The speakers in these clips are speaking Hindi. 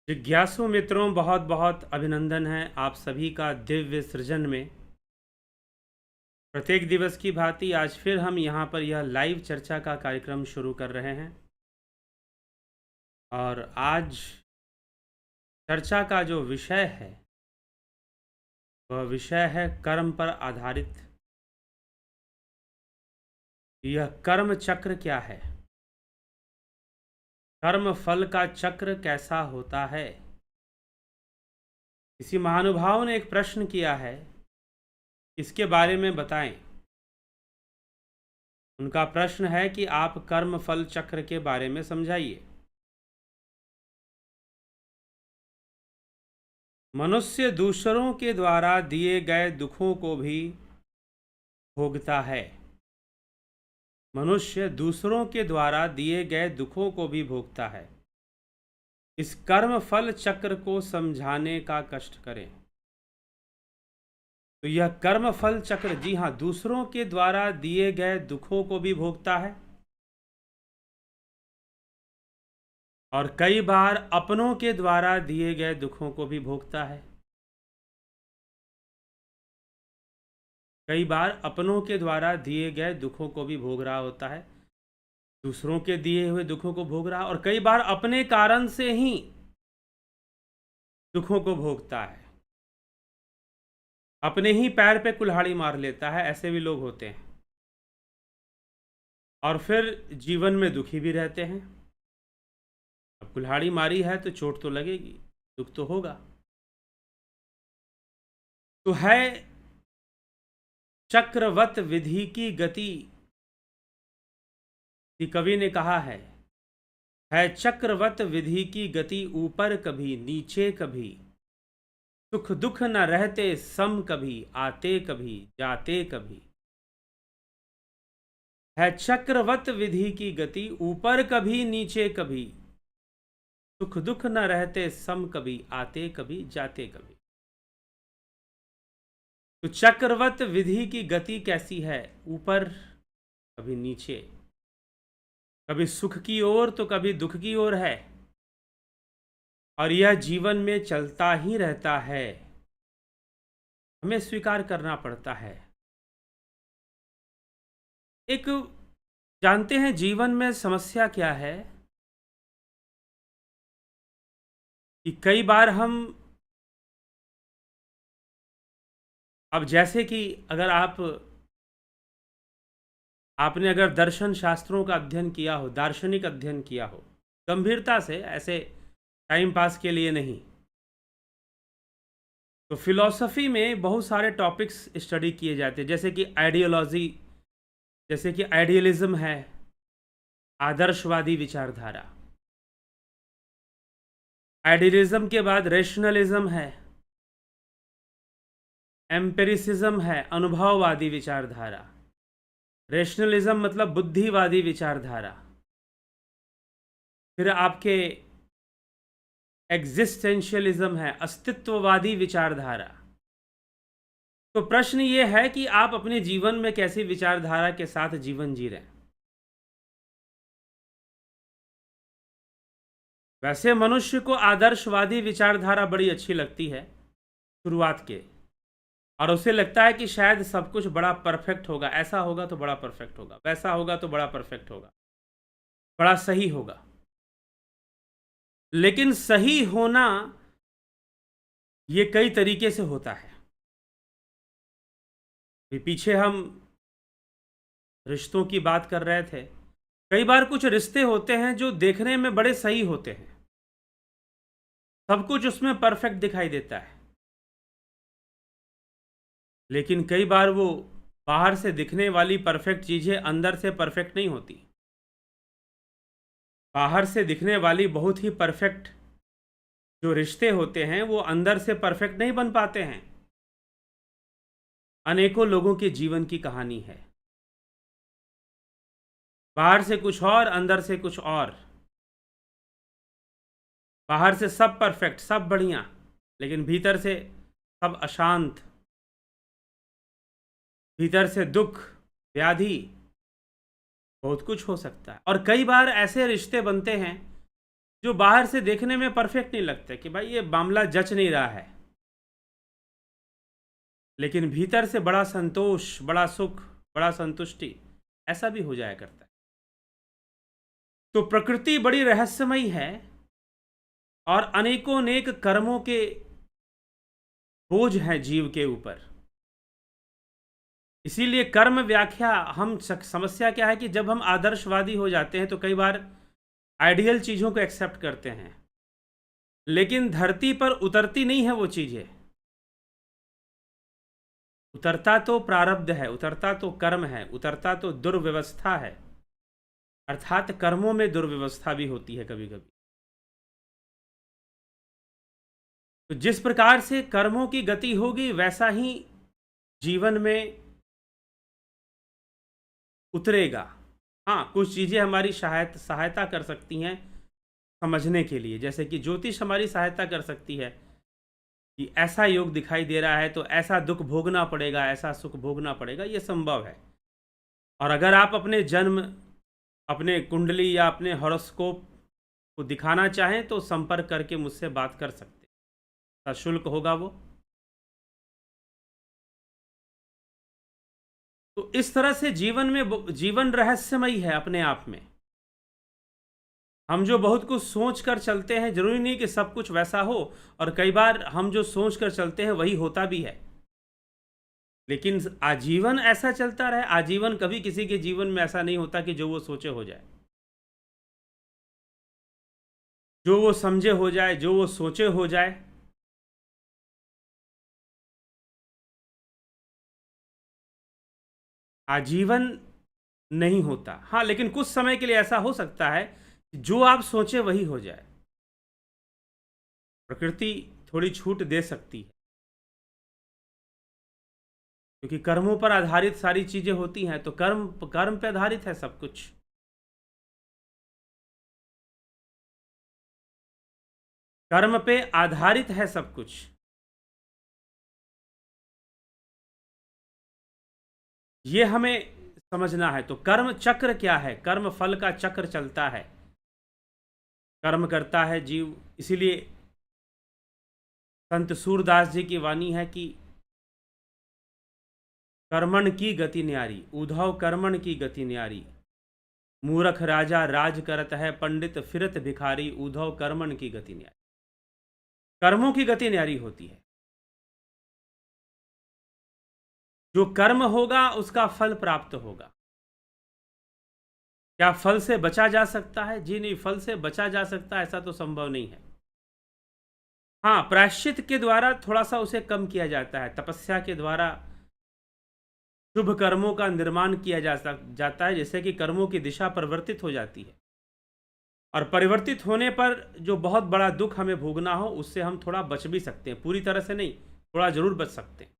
जिज्ञासु मित्रों, बहुत बहुत अभिनंदन है आप सभी का दिव्य सृजन में। प्रत्येक दिवस की भांति आज फिर हम यहाँ पर यह लाइव चर्चा का कार्यक्रम शुरू कर रहे हैं और आज चर्चा का जो विषय है वह विषय है कर्म पर आधारित। यह कर्म चक्र क्या है, कर्म फल का चक्र कैसा होता है। किसी महानुभाव ने एक प्रश्न किया है, इसके बारे में बताएं। उनका प्रश्न है कि आप कर्म फल चक्र के बारे में समझाइए। मनुष्य दूसरों के द्वारा दिए गए दुखों को भी भोगता है। मनुष्य दूसरों के द्वारा दिए गए दुखों को भी भोगता है। इस कर्म फल चक्र को समझाने का कष्ट करें। तो यह कर्म फल चक्र, जी हाँ, दूसरों के द्वारा दिए गए दुखों को भी भोगता है और कई बार अपनों के द्वारा दिए गए दुखों को भी भोगता है। कई बार अपनों के द्वारा दिए गए दुखों को भी भोग रहा होता है, दूसरों के दिए हुए दुखों को भोग रहा, और कई बार अपने कारण से ही दुखों को भोगता है। अपने ही पैर पे कुल्हाड़ी मार लेता है, ऐसे भी लोग होते हैं, और फिर जीवन में दुखी भी रहते हैं। अब कुल्हाड़ी मारी है तो चोट तो लगेगी, दुख तो होगा। तो है चक्रवत विधि की गति। कवि ने कहा है चक्रवत विधि की गति, ऊपर कभी नीचे कभी, सुख दुख न रहते सम कभी, आते कभी जाते कभी। है चक्रवत विधि की गति, ऊपर कभी नीचे कभी, सुख दुख न रहते सम कभी, आते कभी जाते कभी। तो चक्रवत विधि की गति कैसी है, ऊपर कभी नीचे, कभी सुख की ओर तो कभी दुख की ओर है, और यह जीवन में चलता ही रहता है। हमें स्वीकार करना पड़ता है। एक जानते हैं जीवन में समस्या क्या है कि कई बार हम, अब जैसे कि अगर आपने अगर दर्शन शास्त्रों का अध्ययन किया हो, दार्शनिक अध्ययन किया हो, गंभीरता से, ऐसे टाइम पास के लिए नहीं, तो फिलॉसफी में बहुत सारे टॉपिक्स स्टडी किए जाते हैं, जैसे कि आइडियोलॉजी, जैसे कि आइडियलिज्म है, आदर्शवादी विचारधारा। आइडियलिज्म के बाद रेशनलिज्म है, एम्पेरिसिज्म है, अनुभववादी विचारधारा। रेशनलिज्म मतलब बुद्धिवादी विचारधारा। फिर आपके एग्जिस्टेंशियलिज्म है, अस्तित्ववादी विचारधारा। तो प्रश्न ये है कि आप अपने जीवन में कैसी विचारधारा के साथ जीवन जी रहे हैं। वैसे मनुष्य को आदर्शवादी विचारधारा बड़ी अच्छी लगती है शुरुआत के, और उसे लगता है कि शायद सब कुछ बड़ा परफेक्ट होगा, ऐसा होगा तो बड़ा परफेक्ट होगा, वैसा होगा तो बड़ा परफेक्ट होगा, बड़ा सही होगा। लेकिन सही होना ये कई तरीके से होता है। पीछे हम रिश्तों की बात कर रहे थे। कई बार कुछ रिश्ते होते हैं जो देखने में बड़े सही होते हैं, सब कुछ उसमें परफेक्ट दिखाई देता है, लेकिन कई बार वो बाहर से दिखने वाली परफेक्ट चीजें अंदर से परफेक्ट नहीं होती। बाहर से दिखने वाली बहुत ही परफेक्ट जो रिश्ते होते हैं वो अंदर से परफेक्ट नहीं बन पाते हैं। अनेकों लोगों के जीवन की कहानी है, बाहर से कुछ और, अंदर से कुछ और। बाहर से सब परफेक्ट, सब बढ़िया, लेकिन भीतर से सब अशांत, भीतर से दुख, व्याधि, बहुत कुछ हो सकता है। और कई बार ऐसे रिश्ते बनते हैं जो बाहर से देखने में परफेक्ट नहीं लगते कि भाई ये मामला जच नहीं रहा है, लेकिन भीतर से बड़ा संतोष, बड़ा सुख, बड़ा संतुष्टि ऐसा भी हो जाया करता है। तो प्रकृति बड़ी रहस्यमयी है और अनेकों नेक कर्मों के बोझ हैं जीव के ऊपर। इसीलिए कर्म व्याख्या हम समस्या क्या है कि जब हम आदर्शवादी हो जाते हैं तो कई बार आइडियल चीज़ों को एक्सेप्ट करते हैं, लेकिन धरती पर उतरती नहीं है वो चीज़ें। उतरता तो प्रारब्ध है, उतरता तो कर्म है, उतरता तो दुर्व्यवस्था है, अर्थात कर्मों में दुर्व्यवस्था भी होती है कभी कभी। तो जिस प्रकार से कर्मों की गति होगी वैसा ही जीवन में उतरेगा। हाँ, कुछ चीज़ें हमारी सहायता कर सकती हैं समझने के लिए, जैसे कि ज्योतिष हमारी सहायता कर सकती है कि ऐसा योग दिखाई दे रहा है तो ऐसा दुख भोगना पड़ेगा, ऐसा सुख भोगना पड़ेगा, ये संभव है। और अगर आप अपने जन्म, अपने कुंडली या अपने हॉरोस्कोप को दिखाना चाहें तो संपर्क करके मुझसे बात कर सकते हैं, सशुल्क होगा वो। तो इस तरह से जीवन रहस्यमयी है अपने आप में। हम जो बहुत कुछ सोच कर चलते हैं, जरूरी नहीं कि सब कुछ वैसा हो, और कई बार हम जो सोच कर चलते हैं वही होता भी है, लेकिन आजीवन ऐसा चलता रहे। आजीवन कभी किसी के जीवन में ऐसा नहीं होता कि जो वो सोचे हो जाए, जो वो समझे हो जाए, जो वो सोचे हो जाए। आजीवन नहीं होता। हाँ, लेकिन कुछ समय के लिए ऐसा हो सकता है कि जो आप सोचे वही हो जाए। प्रकृति थोड़ी छूट दे सकती है, क्योंकि कर्मों पर आधारित सारी चीजें होती हैं, तो कर्म पे आधारित है सब कुछ। कर्म पे आधारित है सब कुछ। ये हमें समझना है। तो कर्म चक्र क्या है? कर्म फल का चक्र चलता है, कर्म करता है जीव। इसीलिए संत सूरदास जी की वाणी है कि कर्मण की गति न्यारी, उद्धव कर्मण की गति न्यारी, मूर्ख राजा राज करत है, पंडित फिरत भिखारी, उद्धव कर्मण की गति न्यारी। कर्मों की गति न्यारी होती है। जो कर्म होगा उसका फल प्राप्त होगा। क्या फल से बचा जा सकता है? जी नहीं, फल से बचा जा सकता है ऐसा तो संभव नहीं है। हाँ, प्रायश्चित के द्वारा थोड़ा सा उसे कम किया जाता है, तपस्या के द्वारा शुभ कर्मों का निर्माण किया जाता है, जिससे कि कर्मों की दिशा परिवर्तित हो जाती है। और परिवर्तित होने पर जो बहुत बड़ा दुख हमें भोगना हो उससे हम थोड़ा बच भी सकते हैं, पूरी तरह से नहीं, थोड़ा जरूर बच सकते हैं।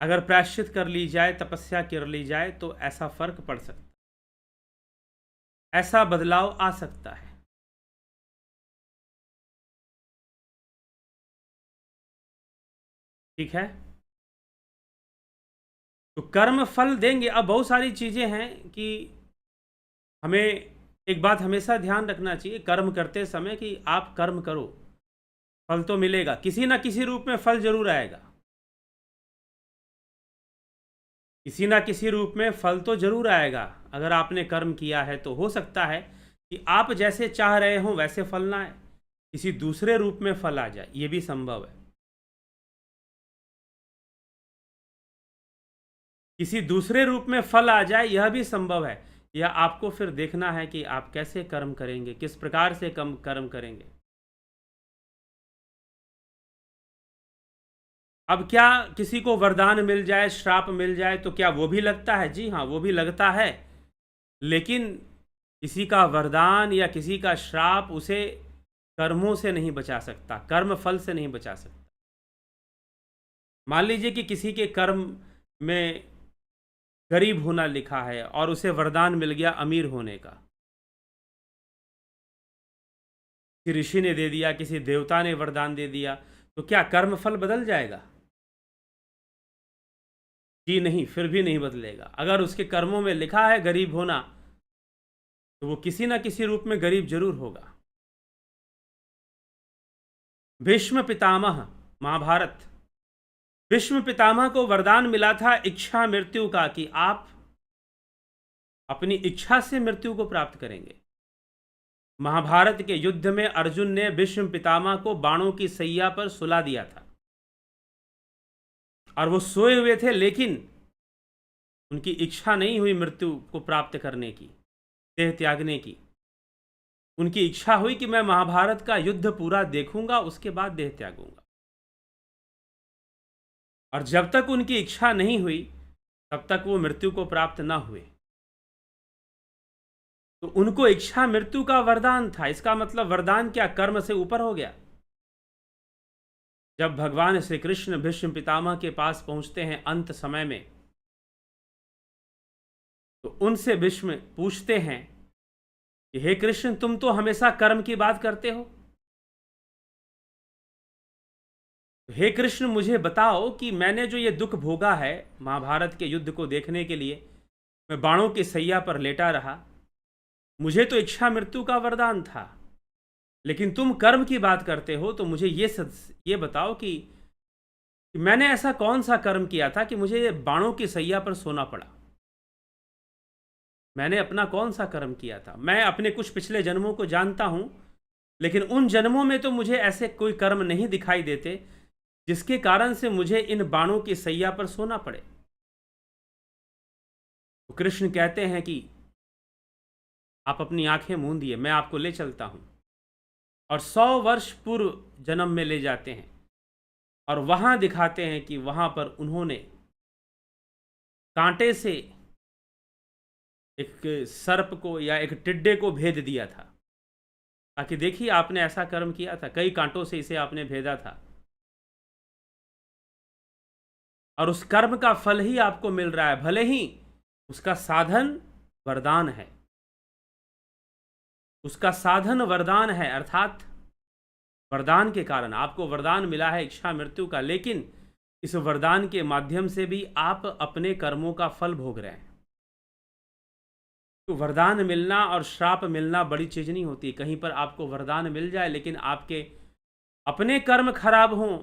अगर प्रायश्चित कर ली जाए, तपस्या कर ली जाए, तो ऐसा फर्क पड़ सकता है, ऐसा बदलाव आ सकता है। ठीक है, तो कर्म फल देंगे। अब बहुत सारी चीजें हैं कि हमें एक बात हमेशा ध्यान रखना चाहिए कर्म करते समय कि आप कर्म करो, फल तो मिलेगा, किसी ना किसी रूप में फल जरूर आएगा, किसी ना किसी रूप में फल तो जरूर आएगा। अगर आपने कर्म किया है तो हो सकता है कि आप जैसे चाह रहे हो वैसे फल ना आए, किसी दूसरे रूप में फल आ जाए, ये भी संभव है। किसी दूसरे रूप में फल आ जाए, यह भी संभव है। यह आपको फिर देखना है कि आप कैसे कर्म करेंगे, किस प्रकार से कर्म करेंगे। अब क्या किसी को वरदान मिल जाए, श्राप मिल जाए, तो क्या वो भी लगता है? जी हाँ, वो भी लगता है, लेकिन किसी का वरदान या किसी का श्राप उसे कर्मों से नहीं बचा सकता, कर्म फल से नहीं बचा सकता। मान लीजिए कि किसी के कर्म में गरीब होना लिखा है और उसे वरदान मिल गया अमीर होने का, किसी ऋषि ने दे दिया, किसी देवता ने वरदान दे दिया, तो क्या कर्म फल बदल जाएगा? जी नहीं, फिर भी नहीं बदलेगा। अगर उसके कर्मों में लिखा है गरीब होना, तो वो किसी ना किसी रूप में गरीब जरूर होगा। भीष्म पितामह, महाभारत। भीष्म पितामह को वरदान मिला था इच्छा मृत्यु का, कि आप अपनी इच्छा से मृत्यु को प्राप्त करेंगे। महाभारत के युद्ध में अर्जुन ने भीष्म पितामह को बाणों की सैया पर सुला दिया था, और वो सोए हुए थे, लेकिन उनकी इच्छा नहीं हुई मृत्यु को प्राप्त करने की, देह त्यागने की। उनकी इच्छा हुई कि मैं महाभारत का युद्ध पूरा देखूंगा, उसके बाद देह त्यागूंगा। और जब तक उनकी इच्छा नहीं हुई तब तक वो मृत्यु को प्राप्त ना हुए। तो उनको इच्छा मृत्यु का वरदान था। इसका मतलब वरदान क्या, कर्म से ऊपर हो गया। जब भगवान श्री कृष्ण भीष्म पितामह के पास पहुंचते हैं अंत समय में, तो उनसे भीष्म पूछते हैं कि हे कृष्ण, तुम तो हमेशा कर्म की बात करते हो, हे कृष्ण मुझे बताओ कि मैंने जो ये दुख भोगा है महाभारत के युद्ध को देखने के लिए, मैं बाणों की सैया पर लेटा रहा, मुझे तो इच्छा मृत्यु का वरदान था, लेकिन तुम कर्म की बात करते हो, तो मुझे ये बताओ कि मैंने ऐसा कौन सा कर्म किया था कि मुझे ये बाणों की सैया पर सोना पड़ा। मैंने अपना कौन सा कर्म किया था। मैं अपने कुछ पिछले जन्मों को जानता हूं, लेकिन उन जन्मों में तो मुझे ऐसे कोई कर्म नहीं दिखाई देते जिसके कारण से मुझे इन बाणों की सैया पर सोना पड़े। तो कृष्ण कहते हैं कि आप अपनी आंखें मूंदिए, मैं आपको ले चलता हूं, और 100 वर्ष पूर्व जन्म में ले जाते हैं, और वहां दिखाते हैं कि वहां पर उन्होंने कांटे से एक सर्प को या एक टिड्डे को भेद दिया था, ताकि देखिए आपने ऐसा कर्म किया था, कई कांटों से इसे आपने भेदा था, और उस कर्म का फल ही आपको मिल रहा है, भले ही उसका साधन वरदान है। उसका साधन वरदान है, अर्थात वरदान के कारण आपको वरदान मिला है इच्छा मृत्यु का, लेकिन इस वरदान के माध्यम से भी आप अपने कर्मों का फल भोग रहे हैं। तो वरदान मिलना और श्राप मिलना बड़ी चीज नहीं होती। कहीं पर आपको वरदान मिल जाए लेकिन आपके अपने कर्म खराब हों,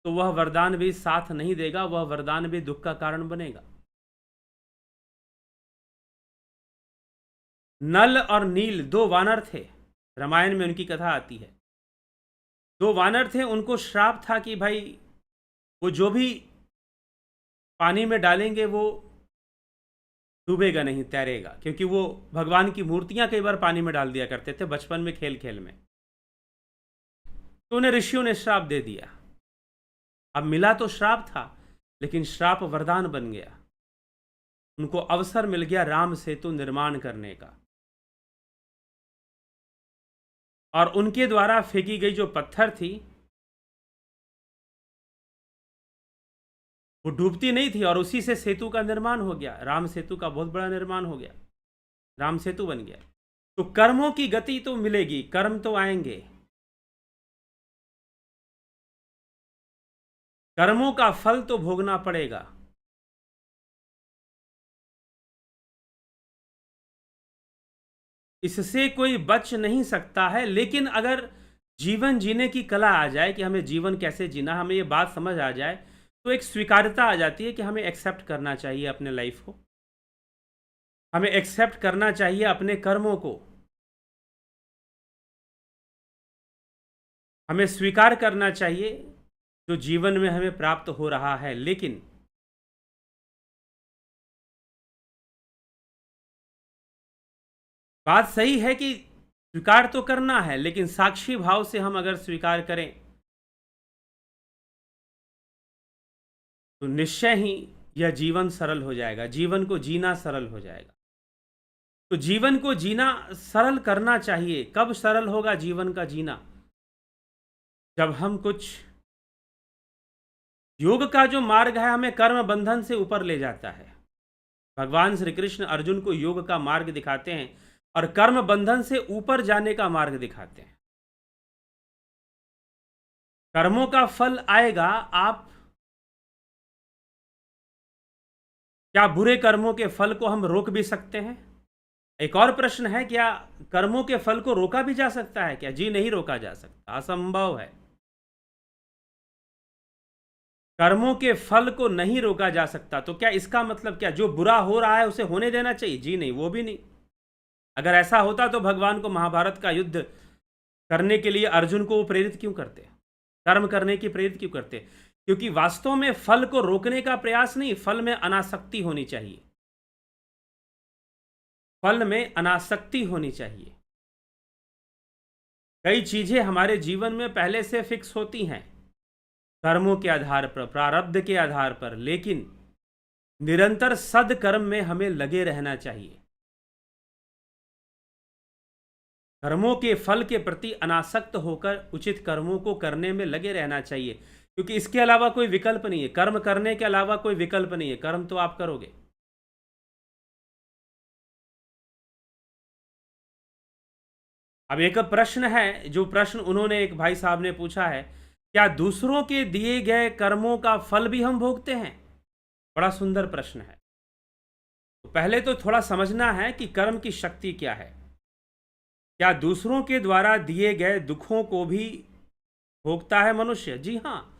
तो वह वरदान भी साथ नहीं देगा, वह वरदान भी दुख का कारण बनेगा। नल और नील 2 वानर थे, रामायण में उनकी कथा आती है। 2 वानर थे, उनको श्राप था कि भाई वो जो भी पानी में डालेंगे वो डूबेगा नहीं, तैरेगा, क्योंकि वो भगवान की मूर्तियां कई बार पानी में डाल दिया करते थे बचपन में, खेल खेल में। तो उन्हें ऋषियों ने श्राप दे दिया। अब मिला तो श्राप था, लेकिन श्राप वरदान बन गया। उनको अवसर मिल गया राम सेतु निर्माण करने का, और उनके द्वारा फेंकी गई जो पत्थर थी वो डूबती नहीं थी, और उसी से सेतु का निर्माण हो गया। राम सेतु का बहुत बड़ा निर्माण हो गया, राम सेतु बन गया। तो कर्मों की गति तो मिलेगी, कर्म तो आएंगे, कर्मों का फल तो भोगना पड़ेगा। इससे कोई बच नहीं सकता है। लेकिन अगर जीवन जीने की कला आ जाए कि हमें जीवन कैसे जीना, हमें ये बात समझ आ जाए, तो एक स्वीकार्यता आ जाती है कि हमें एक्सेप्ट करना चाहिए अपने लाइफ को, हमें एक्सेप्ट करना चाहिए अपने कर्मों को, हमें स्वीकार करना चाहिए जो जीवन में हमें प्राप्त हो रहा है। लेकिन बात सही है कि स्वीकार तो करना है, लेकिन साक्षी भाव से हम अगर स्वीकार करें तो निश्चय ही यह जीवन सरल हो जाएगा, जीवन को जीना सरल हो जाएगा। तो जीवन को जीना सरल करना चाहिए। कब सरल होगा जीवन का जीना? जब हम कुछ योग का जो मार्ग है हमें कर्म बंधन से ऊपर ले जाता है। भगवान श्री कृष्ण अर्जुन को योग का मार्ग दिखाते हैं और कर्म बंधन से ऊपर जाने का मार्ग दिखाते हैं। कर्मों का फल आएगा। आप क्या बुरे कर्मों के फल को हम रोक भी सकते हैं? एक और प्रश्न है, क्या कर्मों के फल को रोका भी जा सकता है क्या? जी नहीं, रोका जा सकता, असंभव है। कर्मों के फल को नहीं रोका जा सकता, तो क्या इसका मतलब क्या जो बुरा हो रहा है उसे होने देना चाहिए? जी नहीं, वो भी नहीं। अगर ऐसा होता तो भगवान को महाभारत का युद्ध करने के लिए अर्जुन को वो प्रेरित क्यों करते? कर्म करने की प्रेरित क्यों करते? क्योंकि वास्तव में फल को रोकने का प्रयास नहीं, फल में अनासक्ति होनी चाहिए। फल में अनासक्ति होनी चाहिए। कई चीजें हमारे जीवन में पहले से फिक्स होती हैं, कर्मों के आधार पर, प्रारब्ध के आधार पर, लेकिन निरंतर सदकर्म में हमें लगे रहना चाहिए। कर्मों के फल के प्रति अनासक्त होकर उचित कर्मों को करने में लगे रहना चाहिए, क्योंकि इसके अलावा कोई विकल्प नहीं है। कर्म करने के अलावा कोई विकल्प नहीं है, कर्म तो आप करोगे। अब एक प्रश्न है, जो प्रश्न उन्होंने, एक भाई साहब ने पूछा है, क्या दूसरों के दिए गए कर्मों का फल भी हम भोगते हैं? बड़ा सुंदर प्रश्न है। तो पहले तो थोड़ा समझना है कि कर्म की शक्ति क्या है। क्या दूसरों के द्वारा दिए गए दुखों को भी भोगता है मनुष्य? जी हाँ,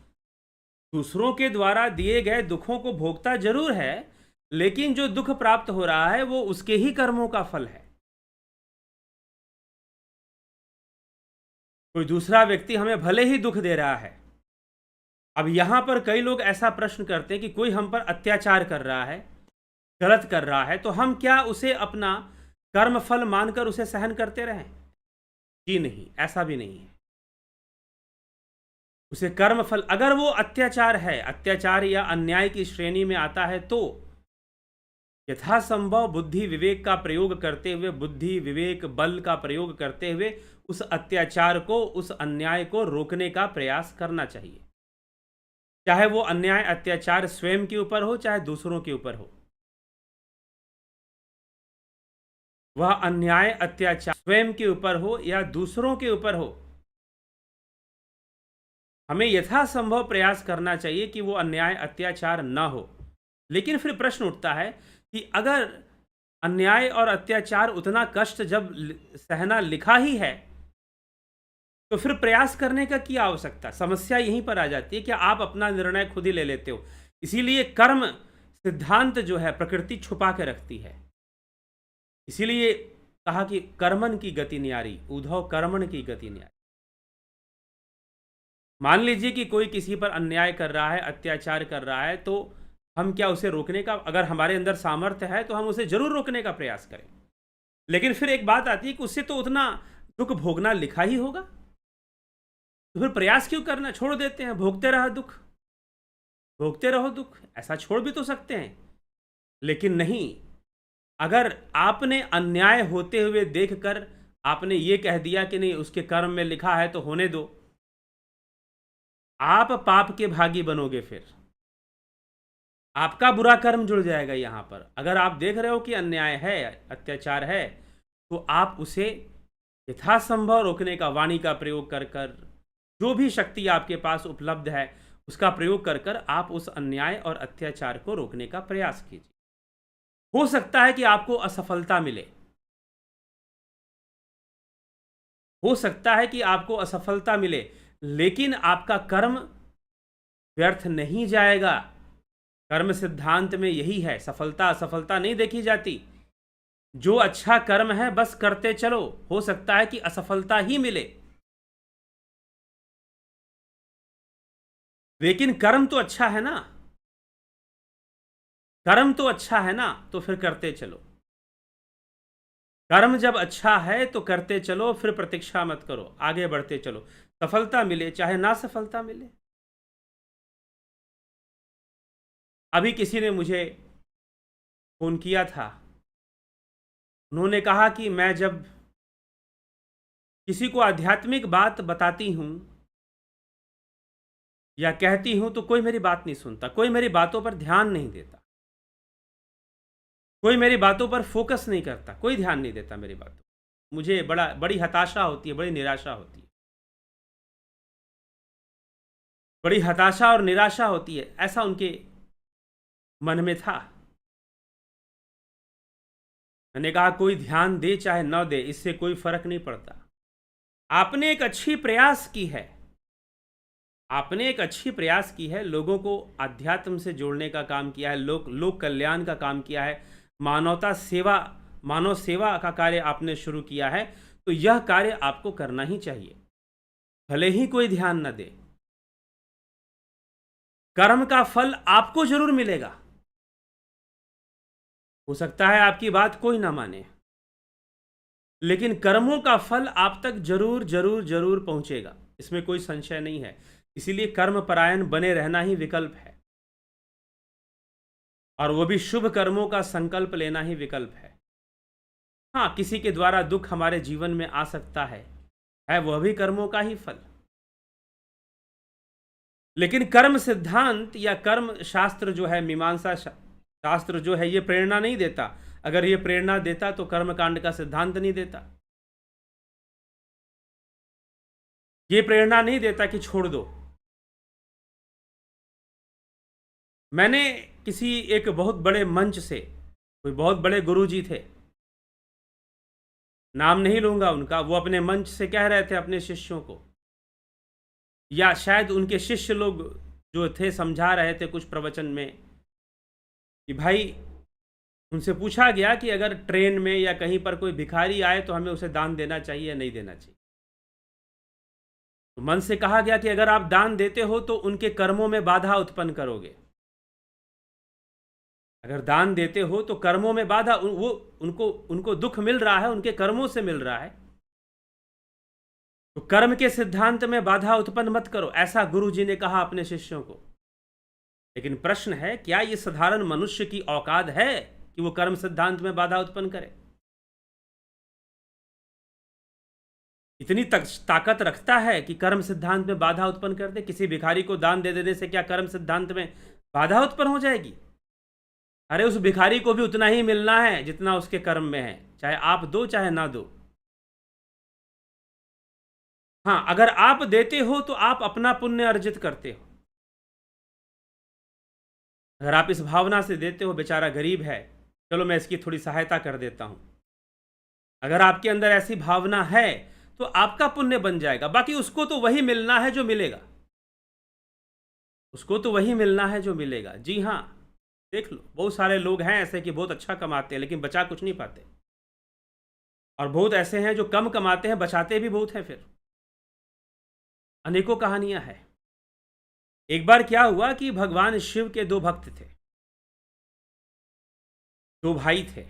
दूसरों के द्वारा दिए गए दुखों को भोगता जरूर है, लेकिन जो दुख प्राप्त हो रहा है वो उसके ही कर्मों का फल है। कोई दूसरा व्यक्ति हमें भले ही दुख दे रहा है। अब यहां पर कई लोग ऐसा प्रश्न करते हैं कि कोई हम पर अत्याचार कर रहा है, गलत कर रहा है, तो हम क्या उसे अपना कर्म फल मानकर उसे सहन करते रहें? जी नहीं, ऐसा भी नहीं है। उसे कर्म फल, अगर वो अत्याचार है, अत्याचार या अन्याय की श्रेणी में आता है, तो यथासंभव बुद्धि विवेक का प्रयोग करते हुए, बुद्धि विवेक बल का प्रयोग करते हुए उस अत्याचार को, उस अन्याय को रोकने का प्रयास करना चाहिए। चाहे वो अन्याय अत्याचार स्वयं के ऊपर हो, चाहे दूसरों के ऊपर हो। वह अन्याय अत्याचार स्वयं के ऊपर हो या दूसरों के ऊपर हो, हमें यथासंभव प्रयास करना चाहिए कि वो अन्याय अत्याचार ना हो। लेकिन फिर प्रश्न उठता है कि अगर अन्याय और अत्याचार उतना कष्ट जब सहना लिखा ही है, तो फिर प्रयास करने का क्या आवश्यकता? समस्या यहीं पर आ जाती है कि आप अपना निर्णय खुद ही ले लेते हो। इसीलिए कर्म सिद्धांत जो है प्रकृति छुपा के रखती है। इसीलिए कहा कि कर्मन की गति न्यारी, उद्धव कर्मण की गति न्यारी। मान लीजिए कि कोई किसी पर अन्याय कर रहा है, अत्याचार कर रहा है, तो हम क्या उसे रोकने का, अगर हमारे अंदर सामर्थ्य है तो हम उसे जरूर रोकने का प्रयास करें। लेकिन फिर एक बात आती है कि उससे तो उतना दुख भोगना लिखा ही होगा, तो फिर प्रयास क्यों करना? छोड़ देते हैं, भोगते रहो दुख, भोगते रहो दुख, ऐसा छोड़ भी तो सकते हैं। लेकिन नहीं, अगर आपने अन्याय होते हुए देखकर आपने ये कह दिया कि नहीं, उसके कर्म में लिखा है तो होने दो, आप पाप के भागी बनोगे। फिर आपका बुरा कर्म जुड़ जाएगा। यहां पर अगर आप देख रहे हो कि अन्याय है, अत्याचार है, तो आप उसे यथासंभव रोकने का, वाणी का प्रयोग कर कर, जो भी शक्ति आपके पास उपलब्ध है उसका प्रयोग कर कर आप उस अन्याय और अत्याचार को रोकने का प्रयास कीजिए। हो सकता है कि आपको असफलता मिले, हो सकता है कि आपको असफलता मिले, लेकिन आपका कर्म व्यर्थ नहीं जाएगा। कर्म सिद्धांत में यही है, सफलता असफलता नहीं देखी जाती। जो अच्छा कर्म है बस करते चलो, हो सकता है कि असफलता ही मिले, लेकिन कर्म तो अच्छा है ना, कर्म तो अच्छा है ना, तो फिर करते चलो। कर्म जब अच्छा है तो करते चलो, फिर प्रतीक्षा मत करो, आगे बढ़ते चलो। सफलता मिले चाहे ना सफलता मिले। अभी किसी ने मुझे फोन किया था, उन्होंने कहा कि मैं जब किसी को आध्यात्मिक बात बताती हूं या कहती हूं तो कोई मेरी बात नहीं सुनता, कोई मेरी बातों पर ध्यान नहीं देता, कोई मेरी बातों पर फोकस नहीं करता, कोई ध्यान नहीं देता मेरी बातों। मुझे बड़ी हताशा होती है, बड़ी निराशा होती है, बड़ी हताशा और निराशा होती है, ऐसा उनके मन में था। मैंने कहा कोई ध्यान दे चाहे न दे, इससे कोई फर्क नहीं पड़ता। आपने एक अच्छी प्रयास की है, आपने एक अच्छी प्रयास की है, लोगों को अध्यात्म से जोड़ने का काम किया है, लोक कल्याण का काम किया है, मानवता सेवा, मानव सेवा का कार्य आपने शुरू किया है, तो यह कार्य आपको करना ही चाहिए, भले ही कोई ध्यान न दे। कर्म का फल आपको जरूर मिलेगा। हो सकता है आपकी बात कोई ना माने, लेकिन कर्मों का फल आप तक जरूर जरूर जरूर पहुंचेगा, इसमें कोई संशय नहीं है। इसीलिए कर्म परायण बने रहना ही विकल्प है, और वो भी शुभ कर्मों का संकल्प लेना ही विकल्प है। हाँ, किसी के द्वारा दुख हमारे जीवन में आ सकता है वह भी कर्मों का ही फल। लेकिन कर्म सिद्धांत या कर्म शास्त्र जो है, मीमांसा शास्त्र जो है, ये प्रेरणा नहीं देता। अगर ये प्रेरणा देता तो कर्मकांड का सिद्धांत नहीं देता। ये प्रेरणा नहीं देता कि छोड़ दो। मैंने किसी एक बहुत बड़े मंच से, कोई बहुत बड़े गुरुजी थे, नाम नहीं लूंगा उनका, वो अपने मंच से कह रहे थे अपने शिष्यों को, या शायद उनके शिष्य लोग जो थे समझा रहे थे कुछ प्रवचन में, कि भाई, उनसे पूछा गया कि अगर ट्रेन में या कहीं पर कोई भिखारी आए तो हमें उसे दान देना चाहिए या नहीं देना चाहिए। तो मन से कहा गया कि अगर आप दान देते हो तो उनके कर्मों में बाधा उत्पन्न करोगे। अगर दान देते हो तो कर्मों में बाधा, वो उनको दुख मिल रहा है, उनके कर्मों से मिल रहा है, तो कर्म के सिद्धांत में बाधा उत्पन्न मत करो, ऐसा गुरुजी ने कहा अपने शिष्यों को। लेकिन प्रश्न है, क्या ये साधारण मनुष्य की औकात है कि वो कर्म सिद्धांत में बाधा उत्पन्न करे? इतनी ताकत रखता है कि कर्म सिद्धांत में बाधा उत्पन्न कर दे? किसी भिखारी को दान दे देने से क्या कर्म सिद्धांत में बाधा उत्पन्न हो जाएगी? अरे उस भिखारी को भी उतना ही मिलना है जितना उसके कर्म में है, चाहे आप दो चाहे ना दो। हाँ, अगर आप देते हो तो आप अपना पुण्य अर्जित करते हो। अगर आप इस भावना से देते हो, बेचारा गरीब है, चलो मैं इसकी थोड़ी सहायता कर देता हूं, अगर आपके अंदर ऐसी भावना है तो आपका पुण्य बन जाएगा। बाकी उसको तो वही मिलना है जो मिलेगा, उसको तो वही मिलना है जो मिलेगा। जी हाँ, देख लो, बहुत सारे लोग हैं ऐसे कि बहुत अच्छा कमाते हैं लेकिन बचा कुछ नहीं पाते, और बहुत ऐसे हैं जो कम कमाते हैं, बचाते भी बहुत हैं। फिर अनेकों कहानियां हैं। एक बार क्या हुआ कि भगवान शिव के दो भक्त थे, दो भाई थे,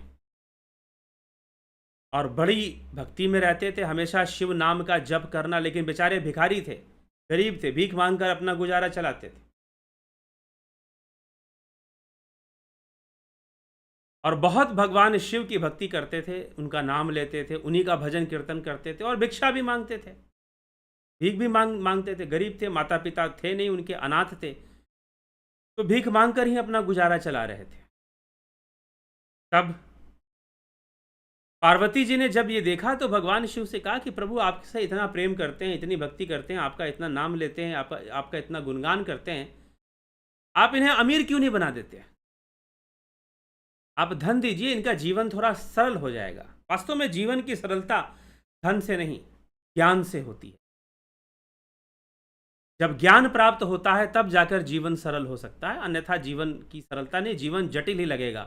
और बड़ी भक्ति में रहते थे, हमेशा शिव नाम का जप करना, लेकिन बेचारे भिखारी थे, गरीब थे, भीख मांगकर अपना गुजारा चलाते थे। और बहुत भगवान शिव की भक्ति करते थे, उनका नाम लेते थे, उन्हीं का भजन कीर्तन करते थे, और भिक्षा भी मांगते थे, भीख भी मांगते थे। गरीब थे, माता पिता थे नहीं उनके, अनाथ थे, तो भीख मांगकर ही अपना गुजारा चला रहे थे। तब पार्वती जी ने जब ये देखा तो भगवान शिव से कहा कि प्रभु, आपसे इतना प्रेम करते हैं, इतनी भक्ति करते हैं, आपका इतना नाम लेते हैं, आपका इतना गुणगान करते हैं, आप इन्हें अमीर क्यों नहीं बना देते? आप धन दीजिए, इनका जीवन थोड़ा सरल हो जाएगा। वास्तव में जीवन की सरलता धन से नहीं, ज्ञान से होती है। जब ज्ञान प्राप्त होता है तब जाकर जीवन सरल हो सकता है, अन्यथा जीवन की सरलता नहीं, जीवन जटिल ही लगेगा।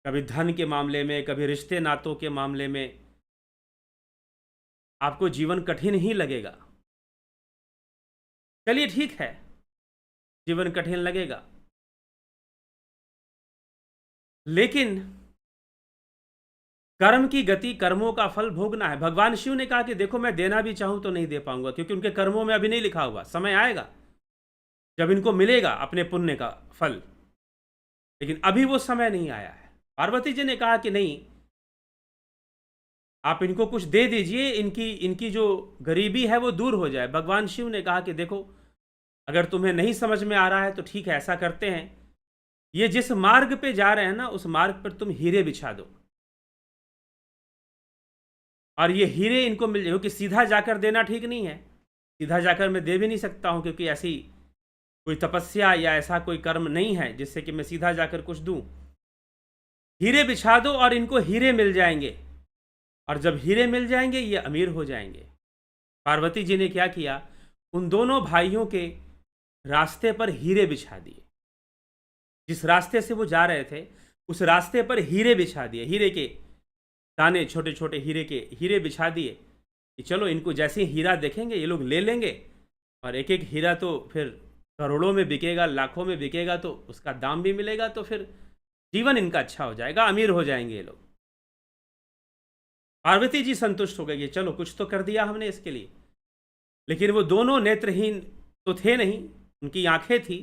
कभी धन के मामले में, कभी रिश्ते नातों के मामले में आपको जीवन कठिन ही लगेगा। चलिए ठीक है, जीवन कठिन लगेगा, लेकिन कर्म की गति, कर्मों का फल भोगना है। भगवान शिव ने कहा कि देखो, मैं देना भी चाहूं तो नहीं दे पाऊंगा, क्योंकि उनके कर्मों में अभी नहीं लिखा हुआ, समय आएगा जब इनको मिलेगा अपने पुण्य का फल, लेकिन अभी वो समय नहीं आया है। पार्वती जी ने कहा कि नहीं, आप इनको कुछ दे दीजिए, इनकी जो गरीबी है वो दूर हो जाए। भगवान शिव ने कहा कि देखो, अगर तुम्हें नहीं समझ में आ रहा है तो ठीक है, ऐसा करते हैं, ये जिस मार्ग पे जा रहे हैं ना, उस मार्ग पर तुम हीरे बिछा दो, और ये हीरे इनको मिल जाए, क्योंकि सीधा जाकर देना ठीक नहीं है, सीधा जाकर मैं दे भी नहीं सकता हूं, क्योंकि ऐसी कोई तपस्या या ऐसा कोई कर्म नहीं है जिससे कि मैं सीधा जाकर कुछ दूं। हीरे बिछा दो और इनको हीरे मिल जाएंगे, और जब हीरे मिल जाएंगे ये अमीर हो जाएंगे। पार्वती जी ने क्या किया, उन दोनों भाइयों के रास्ते पर हीरे बिछा दिए। जिस रास्ते से वो जा रहे थे उस रास्ते पर हीरे बिछा दिए, हीरे के दाने, छोटे छोटे हीरे के हीरे बिछा दिए कि चलो इनको जैसे ही हीरा देखेंगे ये लोग ले लेंगे, और एक एक हीरा तो फिर करोड़ों में बिकेगा, लाखों में बिकेगा, तो उसका दाम भी मिलेगा, तो फिर जीवन इनका अच्छा हो जाएगा, अमीर हो जाएंगे ये लोग। पार्वती जी संतुष्ट हो गई कि चलो कुछ तो कर दिया हमने इसके लिए। लेकिन वो दोनों नेत्रहीन तो थे नहीं, उनकी आंखें थी,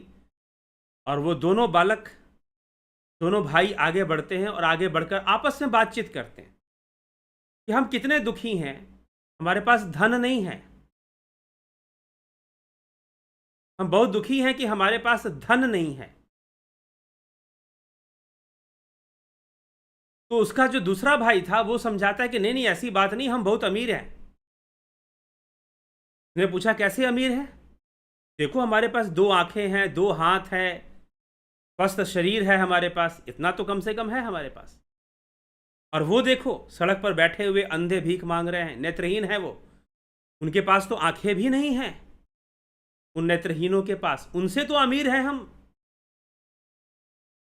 और वो दोनों बालक, दोनों भाई आगे बढ़ते हैं और आगे बढ़कर आपस में बातचीत करते हैं कि हम कितने दुखी हैं, हमारे पास धन नहीं है, हम बहुत दुखी हैं कि हमारे पास धन नहीं है। तो उसका जो दूसरा भाई था वो समझाता है कि नहीं नहीं ऐसी बात नहीं, हम बहुत अमीर हैं। उसने पूछा कैसे अमीर है, देखो हमारे पास 2 आंखें हैं, 2 हाथ हैं, स्वस्थ शरीर है हमारे पास, इतना तो कम से कम है हमारे पास। और वो देखो सड़क पर बैठे हुए अंधे भीख मांग रहे हैं, नेत्रहीन है वो, उनके पास तो आंखें भी नहीं हैं। उन नेत्रहीनों के पास, उनसे तो अमीर है हम,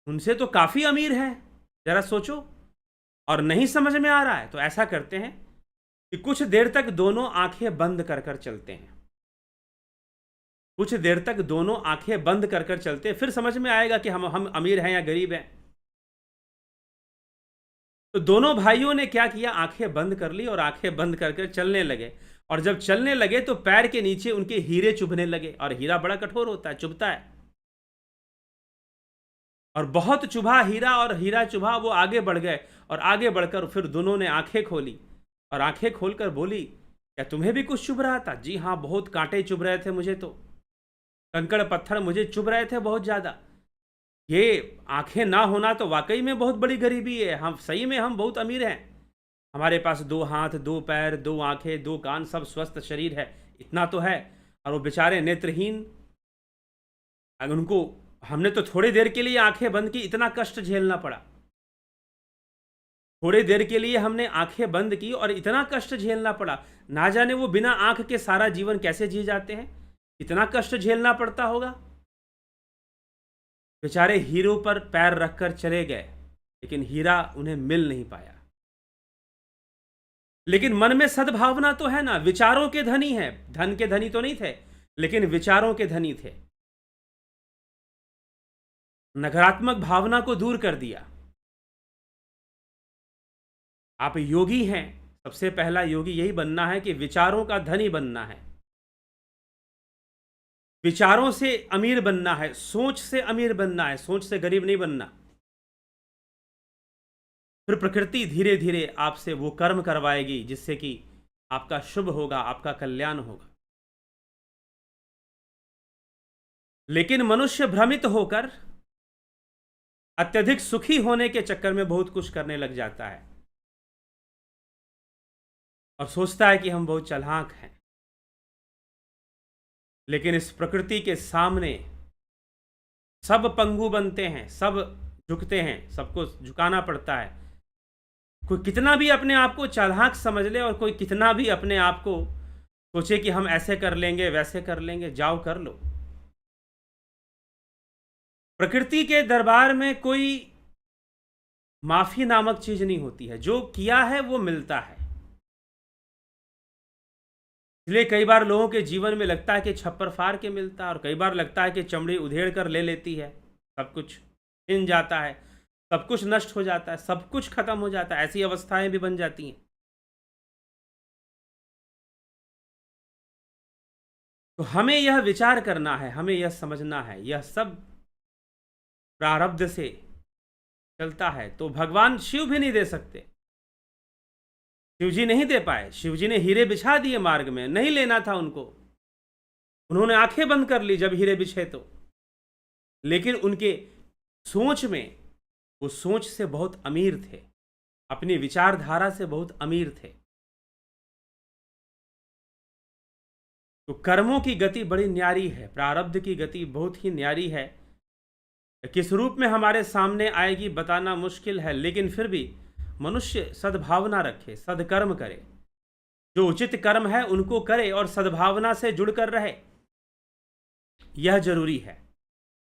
उनसे तो काफी अमीर है, जरा सोचो। और नहीं समझ में आ रहा है तो ऐसा करते हैं कि कुछ देर तक दोनों आंखें बंद कर कर चलते हैं, कुछ देर तक दोनों आंखें बंद कर कर चलते हैं, फिर समझ में आएगा कि हम अमीर हैं या गरीब हैं। तो दोनों भाइयों ने क्या किया, आंखें बंद कर ली और आंखें बंद करके चलने लगे। और जब चलने लगे तो पैर के नीचे उनके हीरे चुभने लगे, और हीरा बड़ा कठोर होता है, चुभता है, और बहुत चुभा हीरा, और हीरा चुभा, वो आगे बढ़ गए। और आगे बढ़कर फिर दोनों ने आंखें खोली, और आंखें खोलकर बोली, क्या तुम्हें भी कुछ चुभ रहा था? जी हाँ, बहुत कांटे चुभ रहे थे मुझे, तो कंकड़ पत्थर मुझे चुभ रहे थे बहुत ज्यादा। ये आंखें ना होना तो वाकई में बहुत बड़ी गरीबी है, हम सही में हम बहुत अमीर हैं, हमारे पास 2 हाथ, 2 पैर, 2 आंखें, 2 कान, सब स्वस्थ शरीर है, इतना तो है। और वो बेचारे नेत्रहीन, अगर उनको, हमने तो थोड़ी देर के लिए आंखें बंद की, इतना कष्ट झेलना पड़ा, थोड़ी देर के लिए हमने आंखें बंद की और इतना कष्ट झेलना पड़ा। ना जाने वो बिना आंख के सारा जीवन कैसे जी जाते हैं, इतना कष्ट झेलना पड़ता होगा। बेचारे हीरो पर पैर रखकर चले गए, लेकिन हीरा उन्हें मिल नहीं पाया। लेकिन मन में सद्भावना तो है ना, विचारों के धनी है, धन के धनी तो नहीं थे, लेकिन विचारों के धनी थे। नकारात्मक भावना को दूर कर दिया। आप योगी हैं, सबसे पहला योगी यही बनना है कि विचारों का धनी बनना है, विचारों से अमीर बनना है, सोच से अमीर बनना है, सोच से गरीब नहीं बनना। फिर प्रकृति धीरे धीरे आपसे वो कर्म करवाएगी जिससे कि आपका शुभ होगा, आपका कल्याण होगा। लेकिन मनुष्य भ्रमित होकर अत्यधिक सुखी होने के चक्कर में बहुत कुछ करने लग जाता है, और सोचता है कि हम बहुत चालाक हैं। लेकिन इस प्रकृति के सामने सब पंगु बनते हैं, सब झुकते हैं, सबको झुकाना पड़ता है। कोई कितना भी अपने आप को चालाक समझ ले, और कोई कितना भी अपने आप को सोचे कि हम ऐसे कर लेंगे, वैसे कर लेंगे, जाओ कर लो। प्रकृति के दरबार में कोई माफी नामक चीज नहीं होती है, जो किया है वो मिलता है। इसलिए कई बार लोगों के जीवन में लगता है कि छप्पर फाड़ के मिलता है, और कई बार लगता है कि चमड़ी उधेड़ कर ले लेती है, सब कुछ छिन जाता है, सब कुछ नष्ट हो जाता है, सब कुछ खत्म हो जाता है, ऐसी अवस्थाएं भी बन जाती हैं। तो हमें यह विचार करना है, हमें यह समझना है, यह सब प्रारब्ध से चलता है, तो भगवान शिव भी नहीं दे सकते। शिव जी नहीं दे पाए, शिव जी ने हीरे बिछा दिए मार्ग में, नहीं लेना था उनको, उन्होंने आंखें बंद कर ली जब हीरे बिछे तो। लेकिन उनके सोच में, वो सोच से बहुत अमीर थे, अपनी विचारधारा से बहुत अमीर थे। तो कर्मों की गति बड़ी न्यारी है, प्रारब्ध की गति बहुत ही न्यारी है। किस रूप में हमारे सामने आएगी बताना मुश्किल है, लेकिन फिर भी मनुष्य सद्भावना रखे, सदकर्म करे, जो उचित कर्म है उनको करे और सद्भावना से जुड़कर रहे, यह जरूरी है।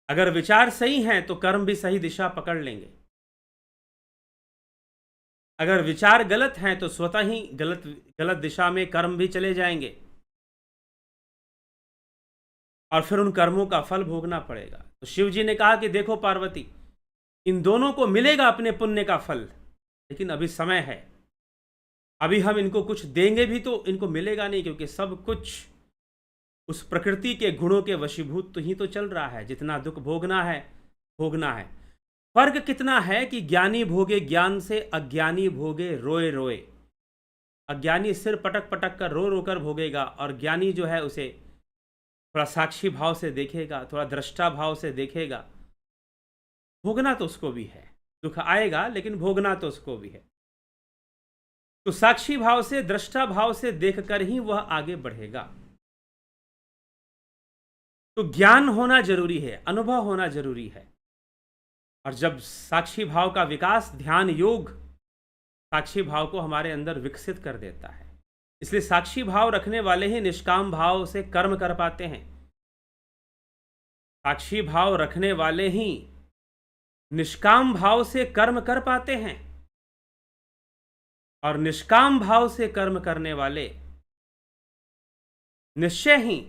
अगर विचार सही हैं तो कर्म भी सही दिशा पकड़ लेंगे, अगर विचार गलत हैं तो स्वतः ही गलत दिशा में कर्म भी चले जाएंगे और फिर उन कर्मों का फल भोगना पड़ेगा। तो शिव जी ने कहा कि देखो पार्वती, इन दोनों को मिलेगा अपने पुण्य का फल, लेकिन अभी समय है, अभी हम इनको कुछ देंगे भी तो इनको मिलेगा नहीं, क्योंकि सब कुछ उस प्रकृति के गुणों के वशीभूत तो ही तो चल रहा है। जितना दुख भोगना है भोगना है। फर्क कितना है कि ज्ञानी भोगे ज्ञान से, अज्ञानी भोगे रोए रोए। अज्ञानी सिर पटक पटक कर रो रो कर भोगेगा और ज्ञानी जो है उसे थोड़ा साक्षी भाव से देखेगा, थोड़ा दृष्टा भाव से देखेगा। भोगना तो उसको भी है, दुख आएगा लेकिन भोगना तो उसको भी है। तो साक्षी भाव से, दृष्टा भाव से देखकर ही वह आगे बढ़ेगा। तो ज्ञान होना जरूरी है, अनुभव होना जरूरी है। और जब साक्षी भाव का विकास, ध्यान योग साक्षी भाव को हमारे अंदर विकसित कर देता है। इसलिए साक्षी भाव रखने वाले ही निष्काम भाव से कर्म कर पाते हैं। साक्षी भाव रखने वाले ही निष्काम भाव से कर्म कर पाते हैं, और निष्काम भाव से कर्म करने वाले निश्चय ही,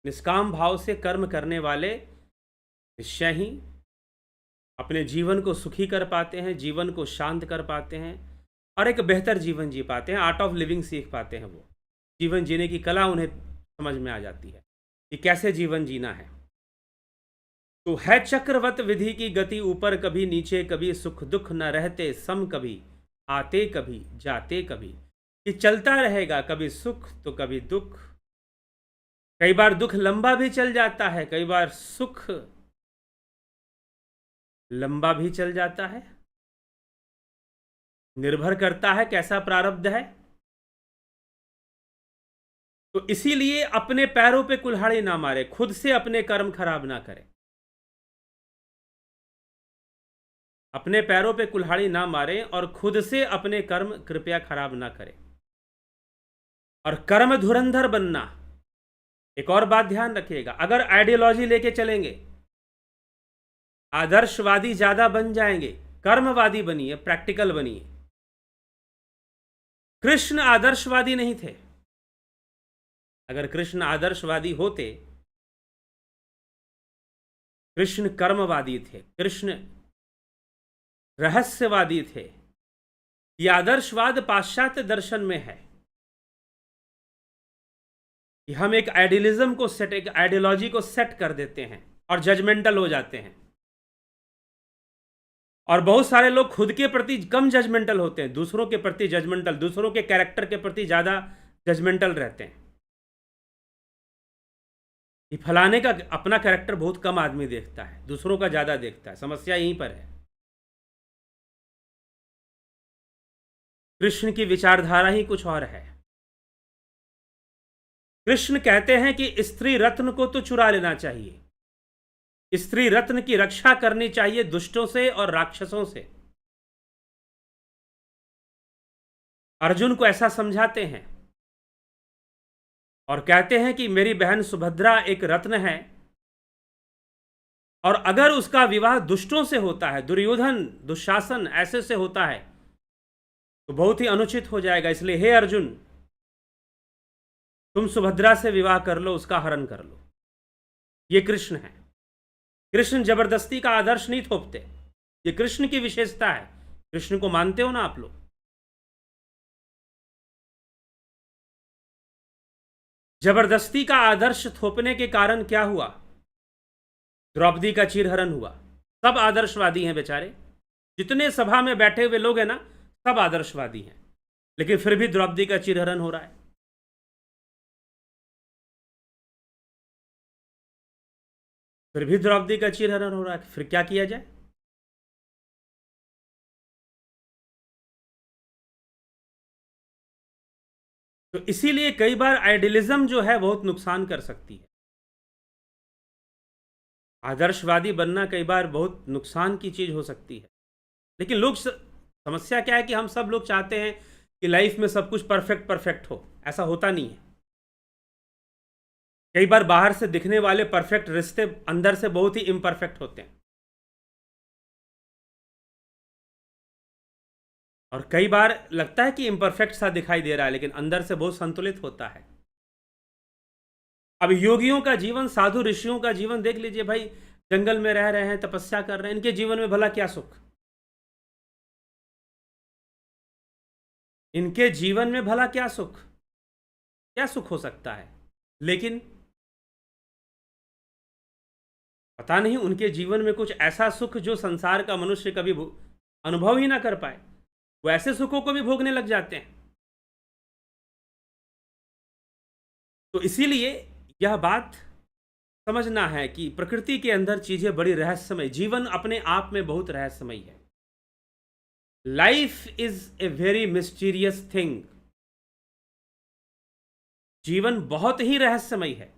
निष्काम भाव से कर्म करने वाले निश्चय ही अपने जीवन को सुखी कर पाते हैं, जीवन को शांत कर पाते हैं और एक बेहतर जीवन जी पाते हैं। आर्ट ऑफ लिविंग सीख पाते हैं। वो जीवन जीने की कला उन्हें समझ में आ जाती है कि कैसे जीवन जीना है। तो है चक्रवत विधि की गति, ऊपर कभी नीचे, कभी सुख दुख न रहते सम, कभी आते कभी जाते, कभी ये चलता रहेगा, कभी सुख तो कभी दुख। कई बार दुख लंबा भी चल जाता है, कई बार सुख लंबा भी चल जाता है। निर्भर करता है कैसा प्रारब्ध है। तो इसीलिए अपने पैरों पे कुल्हाड़ी ना मारे, खुद से अपने कर्म खराब ना करें। अपने पैरों पे कुल्हाड़ी ना मारें और खुद से अपने कर्म कृपया खराब ना करें। और कर्म धुरंधर बनना, एक और बात ध्यान रखिएगा, अगर आइडियोलॉजी लेके चलेंगे, आदर्शवादी ज्यादा बन जाएंगे, कर्मवादी बनिए, प्रैक्टिकल बनिए। कृष्ण आदर्शवादी नहीं थे। अगर कृष्ण आदर्शवादी होते, कृष्ण कर्मवादी थे, कृष्ण रहस्यवादी थे। यह आदर्शवाद पाश्चात्य दर्शन में है कि हम एक आइडियलिज्म को सेट, एक आइडियोलॉजी को सेट कर देते हैं और जजमेंटल हो जाते हैं। और बहुत सारे लोग खुद के प्रति कम जजमेंटल होते हैं, दूसरों के प्रति जजमेंटल, दूसरों के कैरेक्टर के प्रति ज्यादा जजमेंटल रहते हैं। ये फलाने का अपना कैरेक्टर बहुत कम आदमी देखता है, दूसरों का ज्यादा देखता है। समस्या यहीं पर है। कृष्ण की विचारधारा ही कुछ और है। कृष्ण कहते हैं कि स्त्री रत्न को तो चुरा लेना चाहिए, स्त्री रत्न की रक्षा करनी चाहिए दुष्टों से और राक्षसों से। अर्जुन को ऐसा समझाते हैं और कहते हैं कि मेरी बहन सुभद्रा एक रत्न है, और अगर उसका विवाह दुष्टों से होता है, दुर्योधन, दुशासन ऐसे से होता है, तो बहुत ही अनुचित हो जाएगा। इसलिए हे अर्जुन, तुम सुभद्रा से विवाह कर लो, उसका हरण कर लो। ये कृष्ण है। कृष्ण जबरदस्ती का आदर्श नहीं थोपते, ये कृष्ण की विशेषता है। कृष्ण को मानते हो ना आप लोग? जबरदस्ती का आदर्श थोपने के कारण क्या हुआ? द्रौपदी का चीरहरण हुआ। सब आदर्शवादी हैं बेचारे, जितने सभा में बैठे हुए लोग हैं ना, सब आदर्शवादी हैं, लेकिन फिर भी द्रौपदी का चीरहरण हो रहा है। फिर भी द्रौपदी का चीरहरण हो रहा है, फिर क्या किया जाए? तो इसीलिए कई बार आइडियलिज्म जो है बहुत नुकसान कर सकती है। आदर्शवादी बनना कई बार बहुत नुकसान की चीज़ हो सकती है, लेकिन समस्या क्या है कि हम सब लोग चाहते हैं कि लाइफ में सब कुछ परफेक्ट परफेक्ट हो। ऐसा होता नहीं है। कई बार बाहर से दिखने वाले परफेक्ट रिश्ते अंदर से बहुत ही इम्परफेक्ट होते हैं, और कई बार लगता है कि इम्परफेक्ट सा दिखाई दे रहा है, लेकिन अंदर से बहुत संतुलित होता है। अब योगियों का जीवन, साधु ऋषियों का जीवन देख लीजिए भाई। जंगल में रह रहे हैं, तपस्या कर रहे हैं, इनके जीवन में भला क्या सुख? इनके जीवन में भला क्या सुख? क्या सुख हो सकता है? लेकिन पता नहीं उनके जीवन में कुछ ऐसा सुख जो संसार का मनुष्य कभी अनुभव ही ना कर पाए, वो ऐसे सुखों को भी भोगने लग जाते हैं। तो इसीलिए यह बात समझना है कि प्रकृति के अंदर चीजें बड़ी रहस्यमय, जीवन अपने आप में बहुत रहस्यमय है। Life is a very mysterious thing. जीवन बहुत ही रहस्यमय है।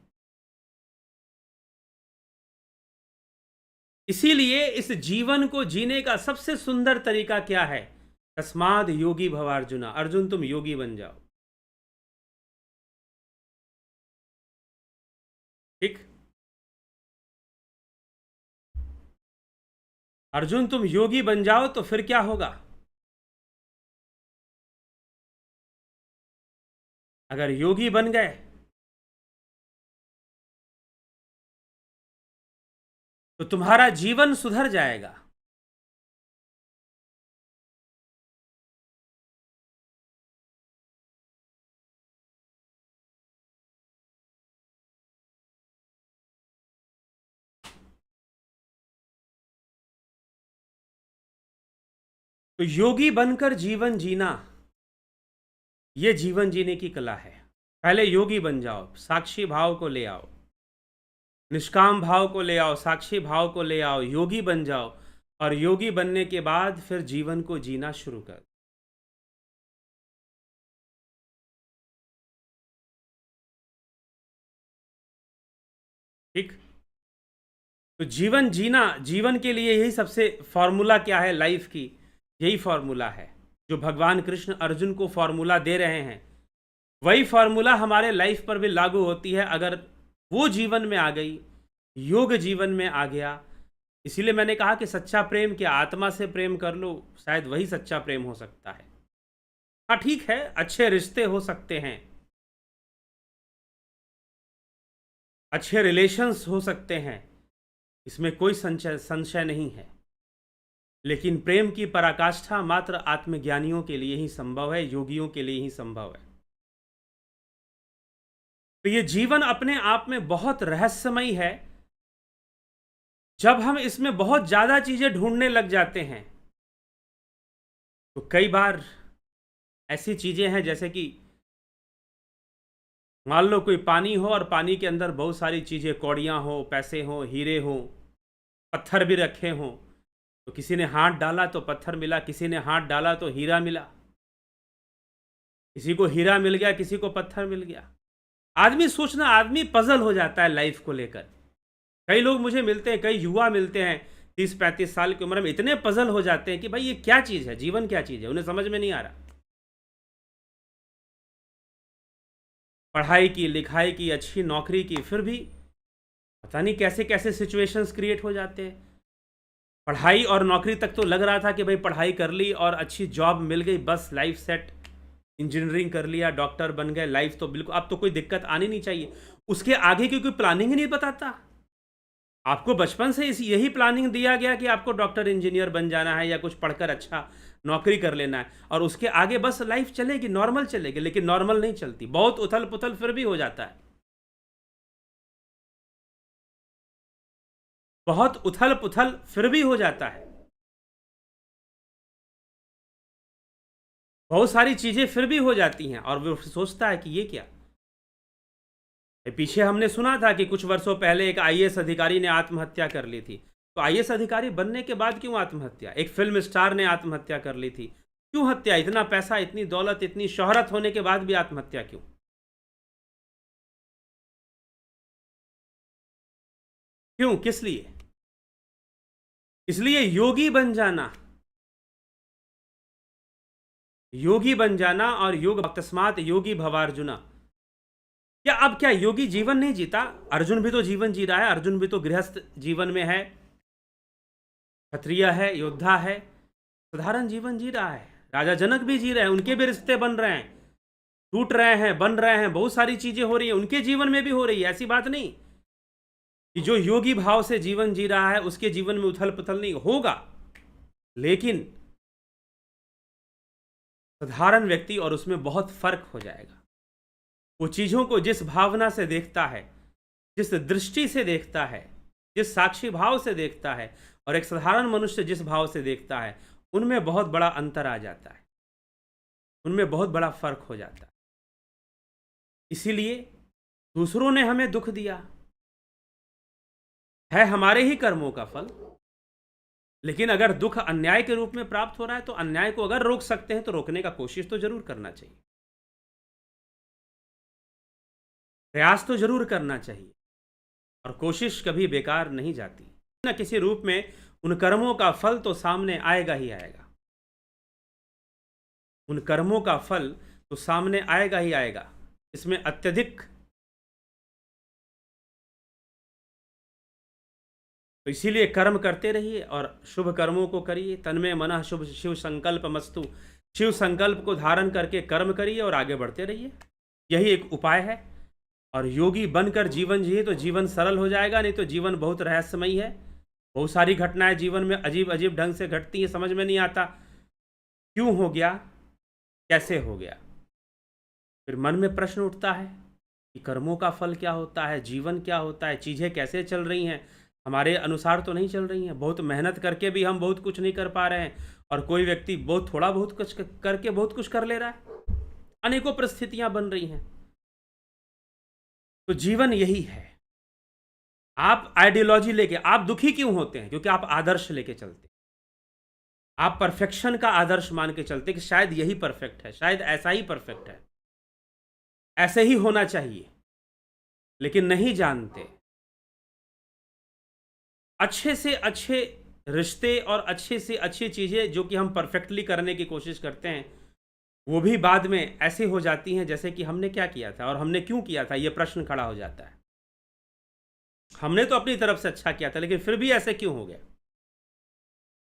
इसीलिए इस जीवन को जीने का सबसे सुंदर तरीका क्या है? तस्माद योगी भवार्जुना, अर्जुन तुम योगी बन जाओ। ठीक? अर्जुन तुम योगी बन जाओ तो फिर क्या होगा? अगर योगी बन गए तो तुम्हारा जीवन सुधर जाएगा। तो योगी बनकर जीवन जीना, यह जीवन जीने की कला है। पहले योगी बन जाओ, साक्षी भाव को ले आओ, निष्काम भाव को ले आओ, साक्षी भाव को ले आओ, योगी बन जाओ। और योगी बनने के बाद फिर जीवन को जीना शुरू कर। ठीक? तो जीवन जीना, जीवन के लिए यही सबसे फॉर्मूला क्या है लाइफ की? यही फॉर्मूला है जो भगवान कृष्ण अर्जुन को फॉर्मूला दे रहे हैं। वही फॉर्मूला हमारे लाइफ पर भी लागू होती है अगर वो जीवन में आ गई, योग जीवन में आ गया। इसीलिए मैंने कहा कि सच्चा प्रेम क्या, आत्मा से प्रेम कर लो, शायद वही सच्चा प्रेम हो सकता है। हाँ ठीक है, अच्छे रिश्ते हो सकते हैं, अच्छे रिलेशंस हो सकते हैं, इसमें कोई संशय नहीं है। लेकिन प्रेम की पराकाष्ठा मात्र आत्मज्ञानियों के लिए ही संभव है, योगियों के लिए ही संभव है। तो ये जीवन अपने आप में बहुत रहस्यमयी है। जब हम इसमें बहुत ज्यादा चीजें ढूंढने लग जाते हैं तो कई बार ऐसी चीजें हैं, जैसे कि मान लो कोई पानी हो और पानी के अंदर बहुत सारी चीजें, कौड़ियां हो, पैसे हो, हीरे हो, पत्थर भी रखे हों। तो किसी ने हाथ डाला तो पत्थर मिला, किसी ने हाथ डाला तो हीरा मिला, किसी को हीरा मिल गया, किसी को पत्थर मिल गया। आदमी सोचना, आदमी पजल हो जाता है लाइफ को लेकर। कई लोग मुझे मिलते हैं, कई युवा मिलते हैं 30-35 साल की उम्र में, इतने पजल हो जाते हैं कि भाई ये क्या चीज़ है, जीवन क्या चीज़ है, उन्हें समझ में नहीं आ रहा। पढ़ाई की, लिखाई की, अच्छी नौकरी की, फिर भी पता नहीं कैसे कैसे सिचुएशंस क्रिएट हो जाते हैं। पढ़ाई और नौकरी तक तो लग रहा था कि भाई पढ़ाई कर ली और अच्छी जॉब मिल गई, बस लाइफ सेट। इंजीनियरिंग कर लिया, डॉक्टर बन गए, लाइफ तो बिल्कुल, अब तो कोई दिक्कत आनी नहीं चाहिए। उसके आगे की कोई प्लानिंग ही नहीं बताता। आपको बचपन से यही प्लानिंग दिया गया कि आपको डॉक्टर इंजीनियर बन जाना है या कुछ पढ़कर अच्छा नौकरी कर लेना है, और उसके आगे बस लाइफ चलेगी, नॉर्मल चलेगी। लेकिन नॉर्मल नहीं चलती, बहुत उथल पुथल फिर भी हो जाता है, बहुत उथल पुथल फिर भी हो जाता है, बहुत सारी चीजें फिर भी हो जाती हैं। और वो सोचता है कि ये क्या। पीछे हमने सुना था कि कुछ वर्षों पहले एक आईएएस अधिकारी ने आत्महत्या कर ली थी। तो आईएएस अधिकारी बनने के बाद क्यों आत्महत्या? एक फिल्म स्टार ने आत्महत्या कर ली थी, क्यों हत्या? इतना पैसा, इतनी दौलत, इतनी शोहरत होने के बाद भी आत्महत्या क्यों? क्यों, किस लिए? इसलिए योगी बन जाना और योग तस्मात् योगी भवार्जुना। क्या योगी जीवन नहीं जीता? अर्जुन भी तो जीवन जी रहा है, अर्जुन भी तो गृहस्थ जीवन में है, क्षत्रिय है, योद्धा है, साधारण जीवन जी रहा है। राजा जनक भी जी रहे हैं, उनके भी रिश्ते बन रहे हैं, टूट रहे हैं, बन रहे हैं, बहुत सारी चीजें हो रही है, उनके जीवन में भी हो रही है। ऐसी बात नहीं कि जो योगी भाव से जीवन जी रहा है उसके जीवन में उथल पुथल नहीं होगा, लेकिन साधारण व्यक्ति और उसमें बहुत फर्क हो जाएगा। वो चीजों को जिस भावना से देखता है, जिस दृष्टि से देखता है, जिस साक्षी भाव से देखता है, और एक साधारण मनुष्य जिस भाव से देखता है, उनमें बहुत बड़ा अंतर आ जाता है, उनमें बहुत बड़ा फर्क हो जाता है। इसीलिए दूसरों ने हमें दुख दिया है हमारे ही कर्मों का फल, लेकिन अगर दुख अन्याय के रूप में प्राप्त हो रहा है तो अन्याय को अगर रोक सकते हैं तो रोकने का कोशिश तो जरूर करना चाहिए, प्रयास तो जरूर करना चाहिए, और कोशिश कभी बेकार नहीं जाती। न किसी रूप में उन कर्मों का फल तो सामने आएगा ही आएगा, उन कर्मों का फल तो सामने आएगा ही आएगा। इसमें अत्यधिक, तो इसीलिए कर्म करते रहिए और शुभ कर्मों को करिए। तन्मे मनः शुभ शिव संकल्प मस्तु, शिव संकल्प को धारण करके कर्म करिए और आगे बढ़ते रहिए, यही एक उपाय है। और योगी बनकर जीवन जिए तो जीवन सरल हो जाएगा, नहीं तो जीवन बहुत रहस्यमयी है। बहुत सारी घटनाएं जीवन में अजीब अजीब ढंग से घटती हैं, समझ में नहीं आता क्यों हो गया, कैसे हो गया। फिर मन में प्रश्न उठता है कि कर्मों का फल क्या होता है, जीवन क्या होता है, चीज़ें कैसे चल रही हैं, हमारे अनुसार तो नहीं चल रही हैं। बहुत मेहनत करके भी हम बहुत कुछ नहीं कर पा रहे हैं, और कोई व्यक्ति बहुत थोड़ा बहुत कुछ करके बहुत कुछ कर ले रहा है। अनेकों परिस्थितियां बन रही हैं। तो जीवन यही है। आप आइडियोलॉजी लेके आप दुखी क्यों होते हैं? क्योंकि आप आदर्श लेके चलते, आप परफेक्शन का आदर्श मान के चलते कि शायद यही परफेक्ट है, शायद ऐसा ही परफेक्ट है, ऐसे ही होना चाहिए, लेकिन नहीं जानते अच्छे से अच्छे रिश्ते और अच्छे से अच्छी चीज़ें जो कि हम परफेक्टली करने की कोशिश करते हैं, वो भी बाद में ऐसे हो जाती हैं जैसे कि हमने क्या किया था और हमने क्यों किया था, ये प्रश्न खड़ा हो जाता है। हमने तो अपनी तरफ से अच्छा किया था, लेकिन फिर भी ऐसे क्यों हो गया।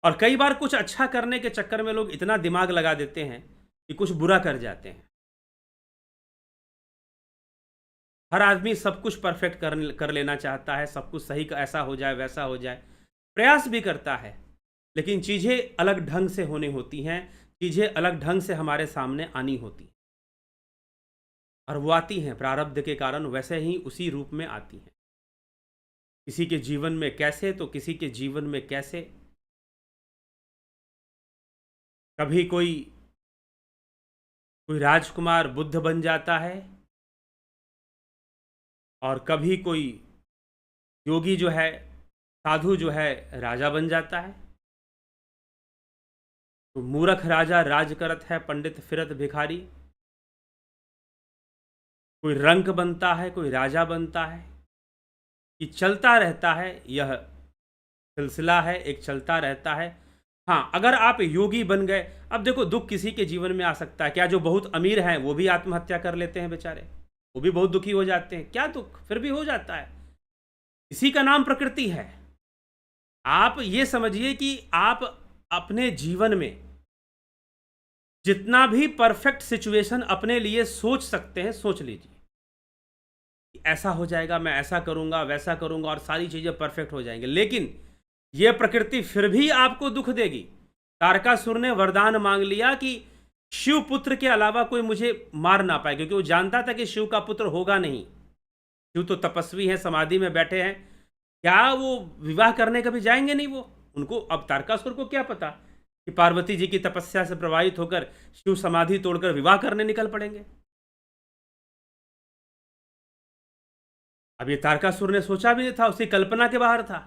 और कई बार कुछ अच्छा करने के चक्कर में लोग इतना दिमाग लगा देते हैं कि कुछ बुरा कर जाते हैं। हर आदमी सब कुछ परफेक्ट कर लेना चाहता है, सब कुछ सही ऐसा हो जाए वैसा हो जाए, प्रयास भी करता है, लेकिन चीज़ें अलग ढंग से होनी होती हैं, चीज़ें अलग ढंग से हमारे सामने आनी होती हैं, और वो आती हैं प्रारब्ध के कारण, वैसे ही उसी रूप में आती हैं। किसी के जीवन में कैसे तो किसी के जीवन में कैसे। कभी कोई राजकुमार बुद्ध बन जाता है, और कभी कोई योगी जो है, साधु जो है, राजा बन जाता है। तो मूर्ख राजा राज करत है, पंडित फिरत भिखारी। कोई रंक बनता है, कोई राजा बनता है, कि चलता रहता है। यह सिलसिला है, एक चलता रहता है। हाँ, अगर आप योगी बन गए, अब देखो दुख किसी के जीवन में आ सकता है। क्या जो बहुत अमीर हैं वो भी आत्महत्या कर लेते हैं बेचारे? वो भी बहुत दुखी हो जाते हैं। क्या दुख, फिर भी हो जाता है। इसी का नाम प्रकृति है। आप ये समझिए कि आप अपने जीवन में जितना भी परफेक्ट सिचुएशन अपने लिए सोच सकते हैं, सोच लीजिए। ऐसा हो जाएगा, मैं ऐसा करूंगा, वैसा करूंगा, और सारी चीजें परफेक्ट हो जाएंगे। लेकिन यह प्रकृति फिर भी आपको दुख देगी। तारकासुर ने वरदान मांग लिया कि शिव पुत्र के अलावा कोई मुझे मार ना पाए, क्योंकि वो जानता था कि शिव का पुत्र होगा नहीं। शिव तो तपस्वी हैं, समाधि में बैठे हैं, क्या वो विवाह करने कभी जाएंगे नहीं वो? उनको अब तारकासुर को क्या पता कि पार्वती जी की तपस्या से प्रभावित होकर शिव समाधि तोड़कर विवाह करने निकल पड़ेंगे। अब ये तारकासुर ने सोचा भी नहीं था, उसकी कल्पना के बाहर था,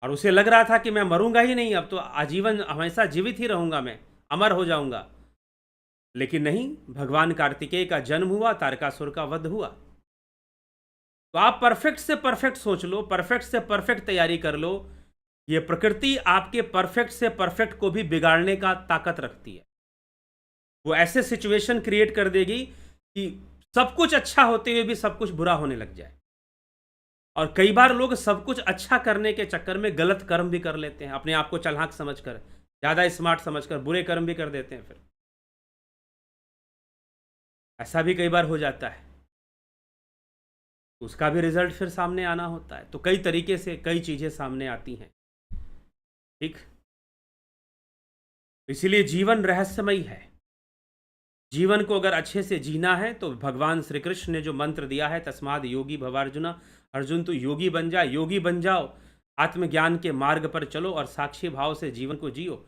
और उसे लग रहा था कि मैं मरूंगा ही नहीं, अब तो आजीवन हमेशा जीवित ही रहूंगा, मैं अमर हो जाऊंगा। लेकिन नहीं, भगवान कार्तिकेय का जन्म हुआ, तारकासुर का वध हुआ। तो आप परफेक्ट से परफेक्ट सोच लो, परफेक्ट से परफेक्ट तैयारी कर लो, ये प्रकृति आपके परफेक्ट से परफेक्ट को भी बिगाड़ने का ताकत रखती है। वो ऐसे सिचुएशन क्रिएट कर देगी कि सब कुछ अच्छा होते हुए भी सब कुछ बुरा होने लग जाए। और कई बार लोग सब कुछ अच्छा करने के चक्कर में गलत कर्म भी कर लेते हैं, अपने आप को चालाक समझकर, ज़्यादा स्मार्ट समझकर बुरे कर्म भी कर देते हैं। फिर ऐसा भी कई बार हो जाता है, उसका भी रिजल्ट फिर सामने आना होता है। तो कई तरीके से कई चीज़ें सामने आती हैं, ठीक। इसीलिए जीवन रहस्यमयी है। जीवन को अगर अच्छे से जीना है तो भगवान श्री कृष्ण ने जो मंत्र दिया है, तस्माद योगी भवार्जुना, अर्जुन तू योगी बन जा, योगी बन जाओ, आत्मज्ञान के मार्ग पर चलो और साक्षी भाव से जीवन को जियो।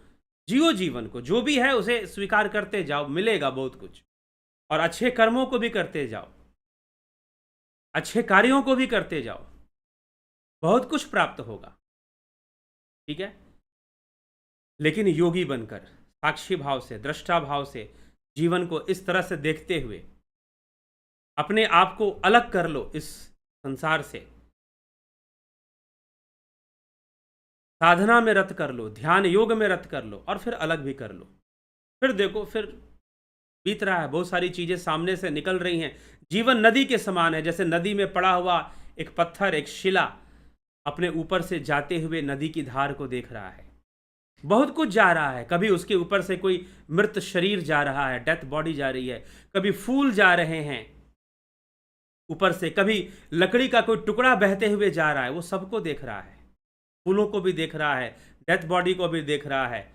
जियो जीवन को, जो भी है उसे स्वीकार करते जाओ, मिलेगा बहुत कुछ। और अच्छे कर्मों को भी करते जाओ, अच्छे कार्यों को भी करते जाओ, बहुत कुछ प्राप्त होगा, ठीक है। लेकिन योगी बनकर, साक्षी भाव से, दृष्टा भाव से जीवन को इस तरह से देखते हुए अपने आप को अलग कर लो इस संसार से, साधना में रत कर लो, ध्यान योग में रत कर लो और फिर अलग भी कर लो। फिर देखो, फिर बीत रहा है, बहुत सारी चीजें सामने से निकल रही हैं। जीवन नदी के समान है, जैसे नदी में पड़ा हुआ एक पत्थर, एक शिला अपने ऊपर से जाते हुए नदी की धार को देख रहा है। बहुत कुछ जा रहा है, कभी उसके ऊपर से कोई मृत शरीर जा रहा है, डेथ बॉडी जा रही है, कभी फूल जा रहे हैं ऊपर से, कभी लकड़ी का कोई टुकड़ा बहते हुए जा रहा है। वो सबको देख रहा है, फूलों को भी देख रहा है, डेथ बॉडी को भी देख रहा है,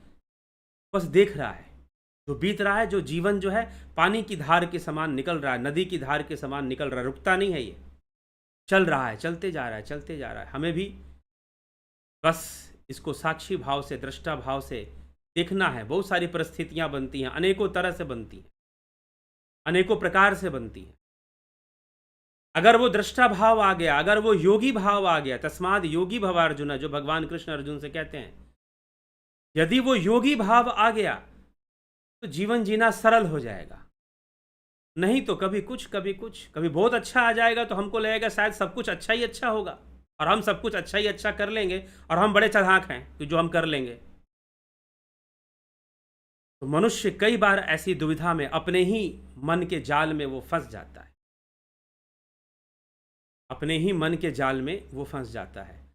बस देख रहा है जो बीत रहा है। जो जीवन जो है पानी की धार के समान निकल रहा है, नदी की धार के समान निकल रहा है, रुकता नहीं है, ये चल रहा है, चलते जा रहा है, चलते जा रहा है। हमें भी बस इसको साक्षी भाव से, दृष्टा भाव से देखना है। बहुत सारी परिस्थितियां बनती हैं, अनेकों तरह से बनती हैं, अनेकों प्रकार से बनती हैं। अगर वो दृष्टा भाव आ गया, अगर वो योगी भाव आ गया, तस्माद योगी भव अर्जुन, जो भगवान कृष्ण अर्जुन से कहते हैं, यदि वो योगी भाव आ गया तो जीवन जीना सरल हो जाएगा। नहीं तो कभी कुछ, कभी कुछ, कभी बहुत अच्छा आ जाएगा तो हमको लगेगा शायद सब कुछ अच्छा ही अच्छा होगा और हम सब कुछ अच्छा ही अच्छा कर लेंगे और हम बड़े चालाक हैं तो जो हम कर लेंगे। तो मनुष्य कई बार ऐसी दुविधा में, अपने ही मन के जाल में वो फंस जाता है, अपने ही मन के जाल में वो फंस जाता है।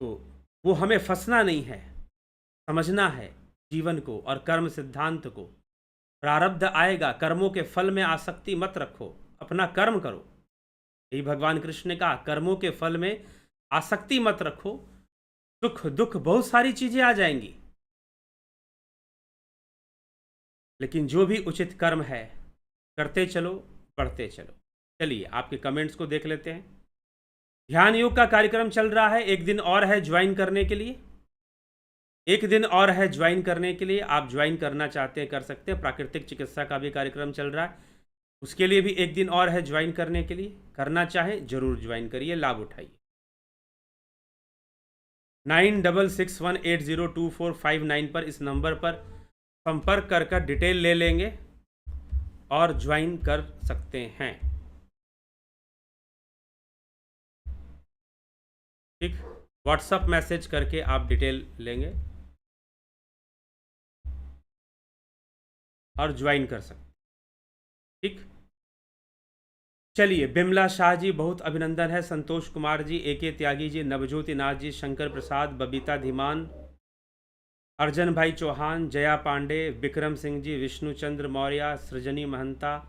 तो वो हमें फंसना नहीं है, समझना है जीवन को और कर्म सिद्धांत को। प्रारब्ध आएगा, कर्मों के फल में आसक्ति मत रखो, अपना कर्म करो। यही भगवान कृष्ण ने कहा, कर्मों के फल में आसक्ति मत रखो, सुख दुख बहुत सारी चीजें आ जाएंगी, लेकिन जो भी उचित कर्म है करते चलो, बढ़ते चलो। चलिए आपके कमेंट्स को देख लेते हैं। ध्यान योग का कार्यक्रम चल रहा है, एक दिन और है ज्वाइन करने के लिए, एक दिन और है ज्वाइन करने के लिए। आप ज्वाइन करना चाहते हैं कर सकते हैं। प्राकृतिक चिकित्सा का भी कार्यक्रम चल रहा है, उसके लिए भी एक दिन और है ज्वाइन करने के लिए। करना चाहे जरूर ज्वाइन करिए, लाभ उठाइए। 9661802459 पर, इस नंबर पर संपर्क कर डिटेल ले लेंगे और ज्वाइन कर सकते हैं, ठीक। व्हाट्सएप मैसेज करके आप डिटेल लेंगे और ज्वाइन कर सकते, ठीक। चलिए, बिमला शाह जी बहुत अभिनंदन है, संतोष कुमार जी, एके त्यागी जी, नवज्योति नाथ जी, शंकर प्रसाद, बबीता धीमान, अर्जन भाई चौहान, जया पांडे, विक्रम सिंह जी, विष्णु चंद्र मौर्य, सृजनी महंता,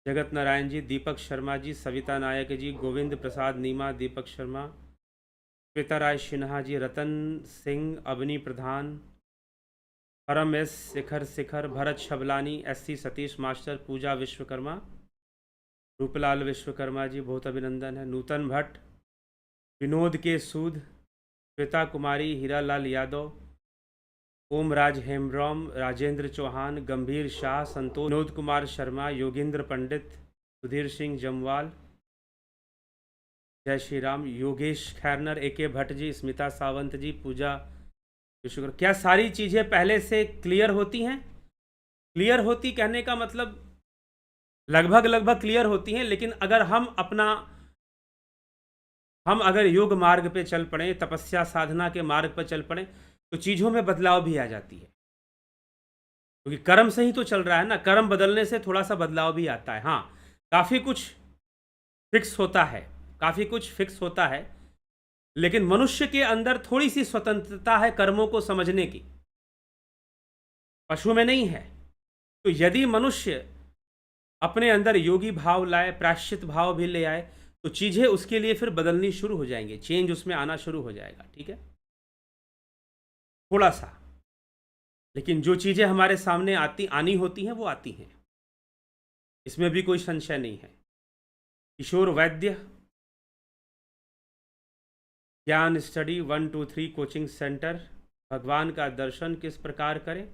जगत नारायण जी, दीपक शर्मा जी, सविता नायक जी, गोविंद प्रसाद नीमा, दीपक शर्मा, श्वेता राय सिन्हा जी, रतन सिंह, अवनी प्रधान, परम एस, शिखर, भरत शबलानी, एससी सतीश मास्टर, पूजा विश्वकर्मा, रूपलाल विश्वकर्मा जी बहुत अभिनंदन है, नूतन भट्ट, विनोद के सूद, श्वेता कुमारी, हीरालाल यादव, ओम राज हेमब्रॉम, राजेंद्र चौहान, गंभीर शाह, संतोष, विनोद कुमार शर्मा, योगेंद्र पंडित, सुधीर सिंह जमवाल, जय श्री राम, योगेश खैरनर, एके भट्ट जी, स्मिता सावंत जी, पूजा विश्वकर्मा। क्या सारी चीज़ें पहले से क्लियर होती हैं? क्लियर होती कहने का मतलब लगभग क्लियर होती हैं, लेकिन अगर हम अपना हम अगर योग मार्ग पे चल पड़े, तपस्या साधना के मार्ग पर चल पड़े, तो चीज़ों में बदलाव भी आ जाती है, क्योंकि कर्म से ही तो चल रहा है ना। कर्म बदलने से थोड़ा सा बदलाव भी आता है। हाँ, काफ़ी कुछ फिक्स होता है, काफ़ी कुछ फिक्स होता है, लेकिन मनुष्य के अंदर थोड़ी सी स्वतंत्रता है कर्मों को समझने की, पशु में नहीं है। तो यदि मनुष्य अपने अंदर योगी भाव लाए, प्रायश्चित भाव भी ले आए, तो चीज़ें उसके लिए फिर बदलनी शुरू हो जाएंगी, चेंज उसमें आना शुरू हो जाएगा। ठीक है, थोड़ा सा, लेकिन जो चीज़ें हमारे सामने आनी होती हैं वो आती हैं, इसमें भी कोई संशय नहीं है। किशोर वैद्य, ज्ञान स्टडी 123 कोचिंग सेंटर। भगवान का दर्शन किस प्रकार करें?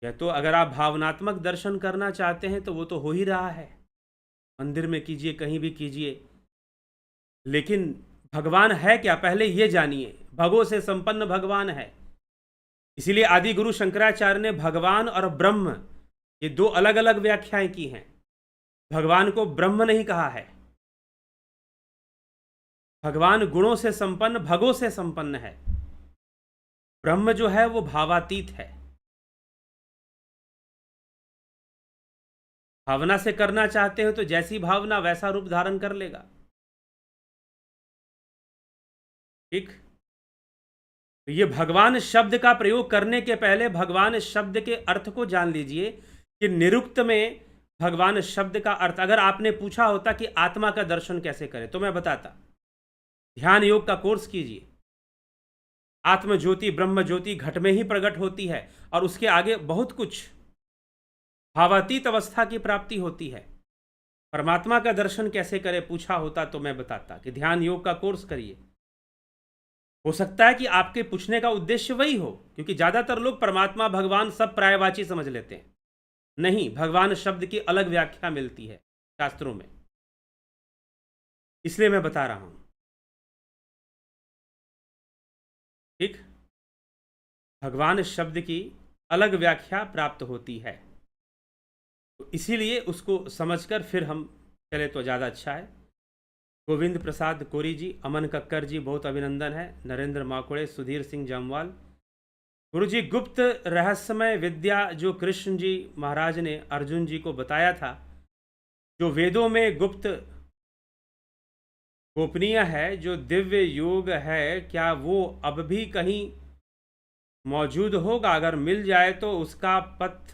यह तो अगर आप भावनात्मक दर्शन करना चाहते हैं तो वो तो हो ही रहा है, मंदिर में कीजिए, कहीं भी कीजिए, लेकिन भगवान है क्या, पहले ये जानिए। भगो से संपन्न भगवान है। इसीलिए आदि गुरु शंकराचार्य ने भगवान और ब्रह्म, ये दो अलग अलग व्याख्याएं की हैं। भगवान को ब्रह्म नहीं कहा है। भगवान गुणों से संपन्न, भगों से संपन्न है। ब्रह्म जो है वो भावातीत है। भावना से करना चाहते हो तो जैसी भावना वैसा रूप धारण कर लेगा। ठीक, तो ये भगवान शब्द का प्रयोग करने के पहले भगवान शब्द के अर्थ को जान लीजिए कि निरुक्त में भगवान शब्द का अर्थ, अगर आपने पूछा होता कि आत्मा का दर्शन कैसे करें तो मैं बताता, ध्यान योग का कोर्स कीजिए। आत्म ज्योति, ब्रह्म ज्योति घट में ही प्रकट होती है और उसके आगे बहुत कुछ भावातीत अवस्था की प्राप्ति होती है। परमात्मा का दर्शन कैसे करें पूछा होता तो मैं बताता कि ध्यान योग का कोर्स करिए। हो सकता है कि आपके पूछने का उद्देश्य वही हो, क्योंकि ज्यादातर लोग परमात्मा भगवान सब प्रायवाची समझ लेते हैं। नहीं, भगवान शब्द की अलग व्याख्या मिलती है शास्त्रों में, इसलिए मैं बता रहा हूं। ठीक, भगवान शब्द की अलग व्याख्या प्राप्त होती है, तो इसीलिए उसको समझकर फिर हम चले तो ज़्यादा अच्छा है। गोविंद प्रसाद कोरी जी, अमन कक्कर जी, बहुत अभिनंदन है। नरेंद्र माकुड़े, सुधीर सिंह जामवाल, गुरु जी, गुप्त रहस्यमय विद्या जो कृष्ण जी महाराज ने अर्जुन जी को बताया था, जो वेदों में गुप्त गोपनीय है, जो दिव्य योग है, क्या वो अब भी कहीं मौजूद होगा? अगर मिल जाए तो उसका पथ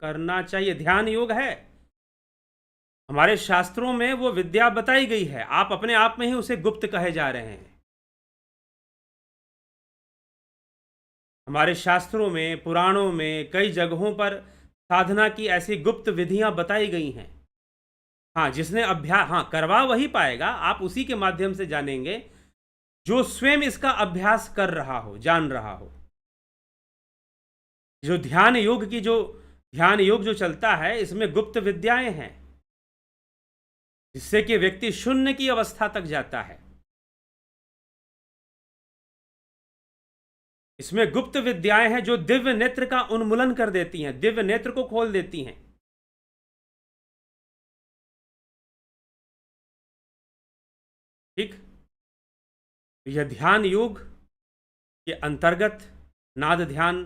करना चाहिए। ध्यान योग है, हमारे शास्त्रों में वो विद्या बताई गई है, आप अपने आप में ही उसे गुप्त कहे जा रहे हैं। हमारे शास्त्रों में, पुराणों में कई जगहों पर साधना की ऐसी गुप्त विधियां बताई गई हैं। हाँ, जिसने अभ्यास, हाँ, करवा वही पाएगा, आप उसी के माध्यम से जानेंगे जो स्वयं इसका अभ्यास कर रहा हो, जान रहा हो। जो ध्यान योग जो चलता है, इसमें गुप्त विद्याएं हैं, जिससे कि व्यक्ति शून्य की अवस्था तक जाता है। इसमें गुप्त विद्याएं हैं जो दिव्य नेत्र का उन्मूलन कर देती हैं, दिव्य नेत्र को खोल देती हैं। ठीक, यह ध्यान योग के अंतर्गत नाद ध्यान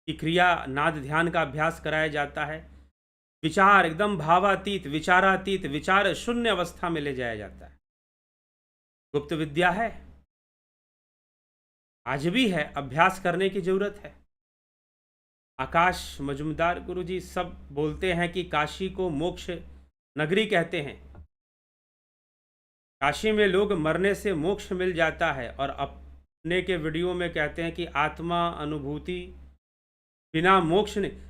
की क्रिया, नाद ध्यान का अभ्यास कराया जाता है। विचार एकदम भावातीत, विचारातीत, विचार शून्य अवस्था में ले जाया जाता है। गुप्त विद्या है, आज भी है, अभ्यास करने की जरूरत है। आकाश मजुमदार गुरु जी सब बोलते हैं कि काशी को मोक्ष नगरी कहते हैं। काशी में लोग मरने से मोक्ष मिल जाता है, और अपने के वीडियो में कहते हैं कि आत्मा अनुभूति बिना मोक्ष नहीं।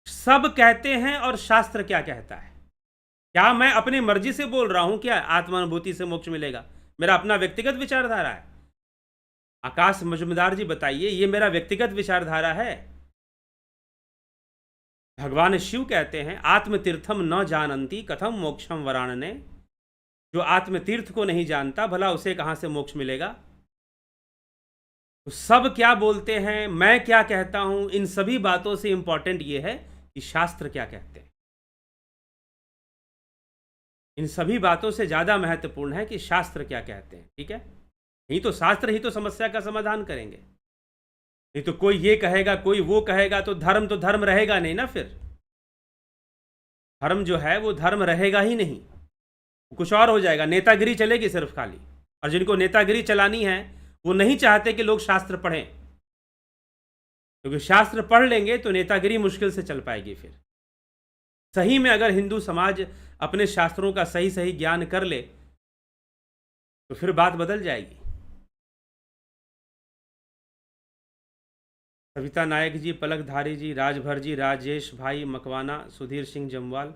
सब कहते हैं, और शास्त्र क्या कहता है? क्या मैं अपनी मर्जी से बोल रहा हूं क्या आत्मानुभूति से मोक्ष मिलेगा? मेरा अपना व्यक्तिगत विचारधारा है। आकाश मजुमदार जी बताइए, ये मेरा व्यक्तिगत विचारधारा है। भगवान शिव कहते हैं आत्मतीर्थम न जानंती कथम मोक्षम वराणने। जो आत्मतीर्थ को नहीं जानता, भला उसे कहां से मोक्ष मिलेगा? तो सब क्या बोलते हैं, मैं क्या कहता हूं, इन सभी बातों से इंपॉर्टेंट यह है कि शास्त्र क्या कहते हैं। इन सभी बातों से ज़्यादा महत्वपूर्ण है कि शास्त्र क्या कहते हैं। ठीक है, यही तो शास्त्र ही तो समस्या का समाधान करेंगे। नहीं तो कोई ये कहेगा, कोई वो कहेगा, तो धर्म रहेगा नहीं ना। फिर धर्म जो है वो धर्म रहेगा ही नहीं, कुछ और हो जाएगा, नेतागिरी चलेगी सिर्फ खाली। और जिनको नेतागिरी चलानी है वो नहीं चाहते कि लोग शास्त्र पढ़ें, क्योंकि शास्त्र पढ़ लेंगे तो नेतागिरी मुश्किल से चल पाएगी। फिर सही में अगर हिंदू समाज अपने शास्त्रों का सही सही ज्ञान कर ले तो फिर बात बदल जाएगी। सविता नायक जी, पलक धारी जी, राजभर जी, राजेश भाई मकवाना, सुधीर सिंह जमवाल।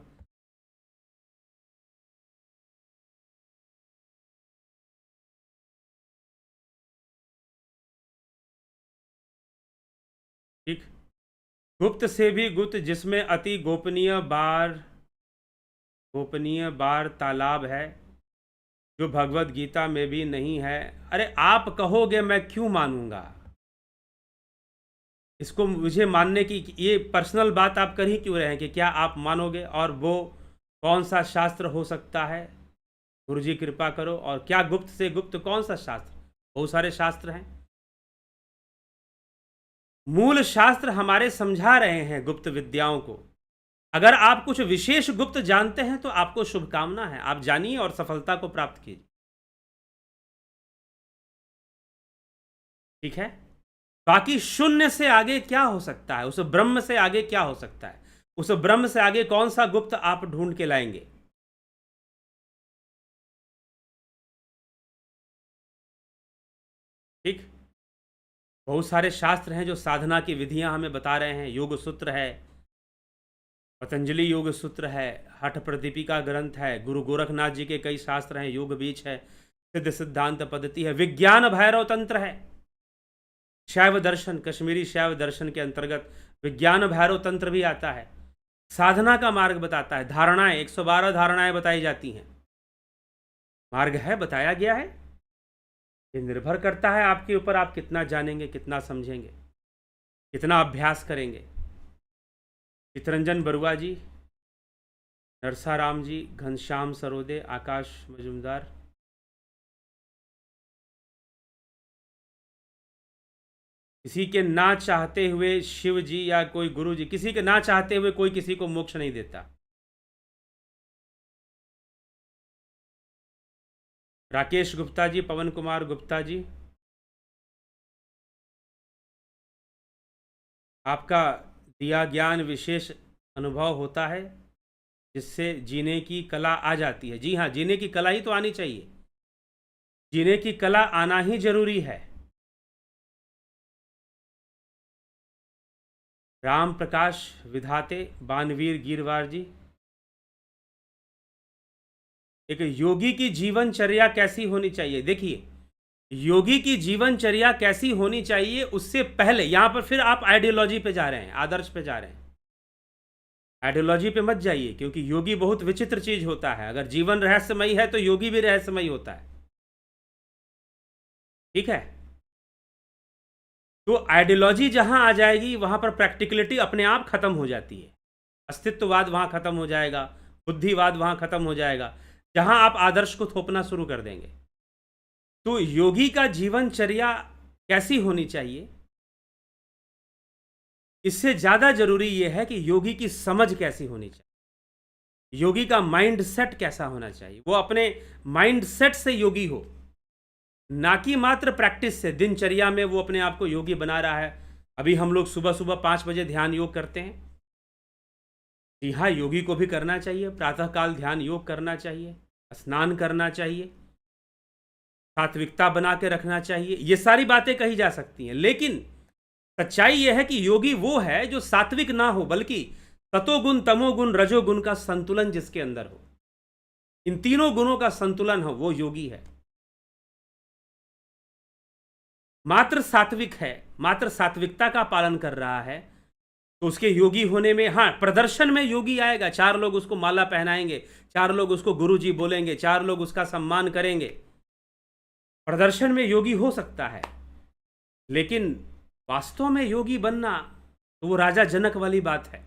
ठीक, गुप्त से भी गुप्त जिसमें अति गोपनीय बार तालाब है, जो भगवत गीता में भी नहीं है। अरे आप कहोगे, मैं क्यों मानूंगा इसको? मुझे मानने की ये पर्सनल बात आप कर ही क्यों रहे हैं कि क्या आप मानोगे? और वो कौन सा शास्त्र हो सकता है? गुरुजी कृपा करो। और क्या गुप्त से गुप्त कौन सा शास्त्र? बहुत सारे शास्त्र हैं। मूल शास्त्र हमारे समझा रहे हैं गुप्त विद्याओं को। अगर आप कुछ विशेष गुप्त जानते हैं तो आपको शुभकामना है, आप जानिए और सफलता को प्राप्त कीजिए। ठीक है, बाकी शून्य से आगे क्या हो सकता है, उस ब्रह्म से आगे क्या हो सकता है, उस ब्रह्म से आगे कौन सा गुप्त आप ढूंढ के लाएंगे? ठीक, बहुत सारे शास्त्र हैं जो साधना की विधियां हमें बता रहे हैं। योग सूत्र है, पतंजलि योग सूत्र है, हठ प्रदीपिका ग्रंथ है, गुरु गोरखनाथ जी के कई शास्त्र हैं, योग बीज है, सिद्ध सिद्धांत पद्धति है, विज्ञान भैरव तंत्र है, शैव दर्शन, कश्मीरी शैव दर्शन के अंतर्गत विज्ञान भैरव तंत्र भी आता है। साधना का मार्ग बताता है, धारणाएं 112 धारणाएं बताई जाती हैं। मार्ग है, बताया गया है। ये निर्भर करता है आपके ऊपर, आप कितना जानेंगे, कितना समझेंगे, कितना अभ्यास करेंगे। चितरंजन बरुआ जी, नरसाराम जी, घनश्याम सरोदे, आकाश मजुमदार। किसी के ना चाहते हुए शिव जी या कोई गुरु जी, किसी के ना चाहते हुए कोई किसी को मोक्ष नहीं देता। राकेश गुप्ता जी, पवन कुमार गुप्ता जी, आपका दिया ज्ञान विशेष अनुभव होता है जिससे जीने की कला आ जाती है। जी हाँ, जीने की कला ही तो आनी चाहिए, जीने की कला आना ही जरूरी है। राम प्रकाश विधाते, बानवीर गिरवार जी, एक योगी की जीवनचर्या कैसी होनी चाहिए? देखिए, योगी की जीवनचर्या कैसी होनी चाहिए उससे पहले यहां पर फिर आप आइडियोलॉजी पे जा रहे हैं, आदर्श पे जा रहे हैं। आइडियोलॉजी पे मत जाइए, क्योंकि योगी बहुत विचित्र चीज होता है। अगर जीवन रहस्यमयी है तो योगी भी रहस्यमयी होता है। ठीक है, तो आइडियोलॉजी जहां आ जाएगी वहां पर प्रैक्टिकलिटी अपने आप खत्म हो जाती है। अस्तित्ववाद वहां खत्म हो जाएगा, बुद्धिवाद वहां खत्म हो जाएगा, जहां आप आदर्श को थोपना शुरू कर देंगे। तो योगी का जीवनचर्या कैसी होनी चाहिए, इससे ज्यादा जरूरी यह है कि योगी की समझ कैसी होनी चाहिए, योगी का माइंड सेट कैसा होना चाहिए। वो अपने माइंड सेट से योगी हो, ना कि मात्र प्रैक्टिस से। दिनचर्या में वो अपने आप को योगी बना रहा है। अभी हम लोग सुबह सुबह 5 बजे ध्यान योग करते हैं। जी हाँ, योगी को भी करना चाहिए, प्रातःकाल ध्यान योग करना चाहिए, स्नान करना चाहिए, सात्विकता बना के रखना चाहिए। ये सारी बातें कही जा सकती हैं, लेकिन सच्चाई यह है कि योगी वो है जो सात्विक ना हो, बल्कि सतोगुण, तमोगुण, रजोगुण का संतुलन जिसके अंदर हो, इन तीनों गुणों का संतुलन हो, वो योगी है। मात्र सात्विक है, मात्र सात्विकता का पालन कर रहा है, तो उसके योगी होने में, हाँ, प्रदर्शन में योगी आएगा। 4 लोग उसको माला पहनाएंगे, 4 लोग उसको गुरुजी बोलेंगे, 4 लोग उसका सम्मान करेंगे, प्रदर्शन में योगी हो सकता है। लेकिन वास्तव में योगी बनना तो वो राजा जनक वाली बात है।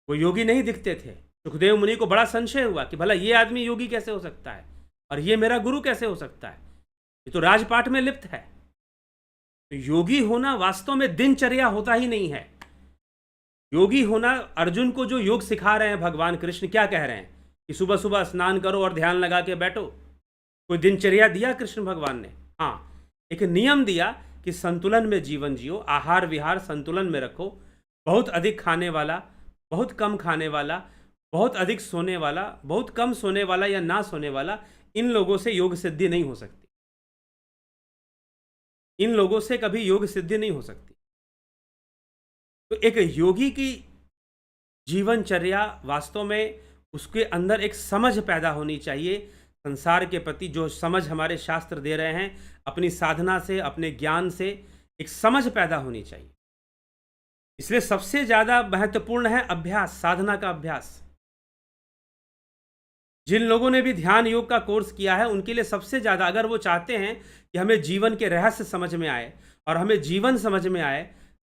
वो योगी नहीं दिखते थे, सुखदेव मुनि को बड़ा संशय हुआ कि भला ये आदमी योगी कैसे हो सकता है और ये मेरा गुरु कैसे हो सकता है, ये तो राजपाट में लिप्त है। तो योगी होना वास्तव में दिनचर्या होता ही नहीं है। योगी होना, अर्जुन को जो योग सिखा रहे हैं भगवान कृष्ण, क्या कह रहे हैं कि सुबह सुबह स्नान करो और ध्यान लगा के बैठो। कोई दिनचर्या दिया कृष्ण भगवान ने? हाँ, एक नियम दिया कि संतुलन में जीवन जियो, आहार विहार संतुलन में रखो। बहुत अधिक खाने वाला, बहुत कम खाने वाला, बहुत अधिक सोने वाला, बहुत कम सोने वाला या ना सोने वाला, इन लोगों से योग सिद्धि नहीं हो सकती। इन लोगों से कभी योग सिद्धि नहीं हो सकती। तो एक योगी की जीवनचर्या वास्तव में उसके अंदर एक समझ पैदा होनी चाहिए संसार के प्रति, जो समझ हमारे शास्त्र दे रहे हैं, अपनी साधना से, अपने ज्ञान से एक समझ पैदा होनी चाहिए। इसलिए सबसे ज्यादा महत्वपूर्ण है अभ्यास, साधना का अभ्यास। जिन लोगों ने भी ध्यान योग का कोर्स किया है उनके लिए सबसे ज्यादा, अगर वो चाहते हैं कि हमें जीवन के रहस्य समझ में आए और हमें जीवन समझ में आए,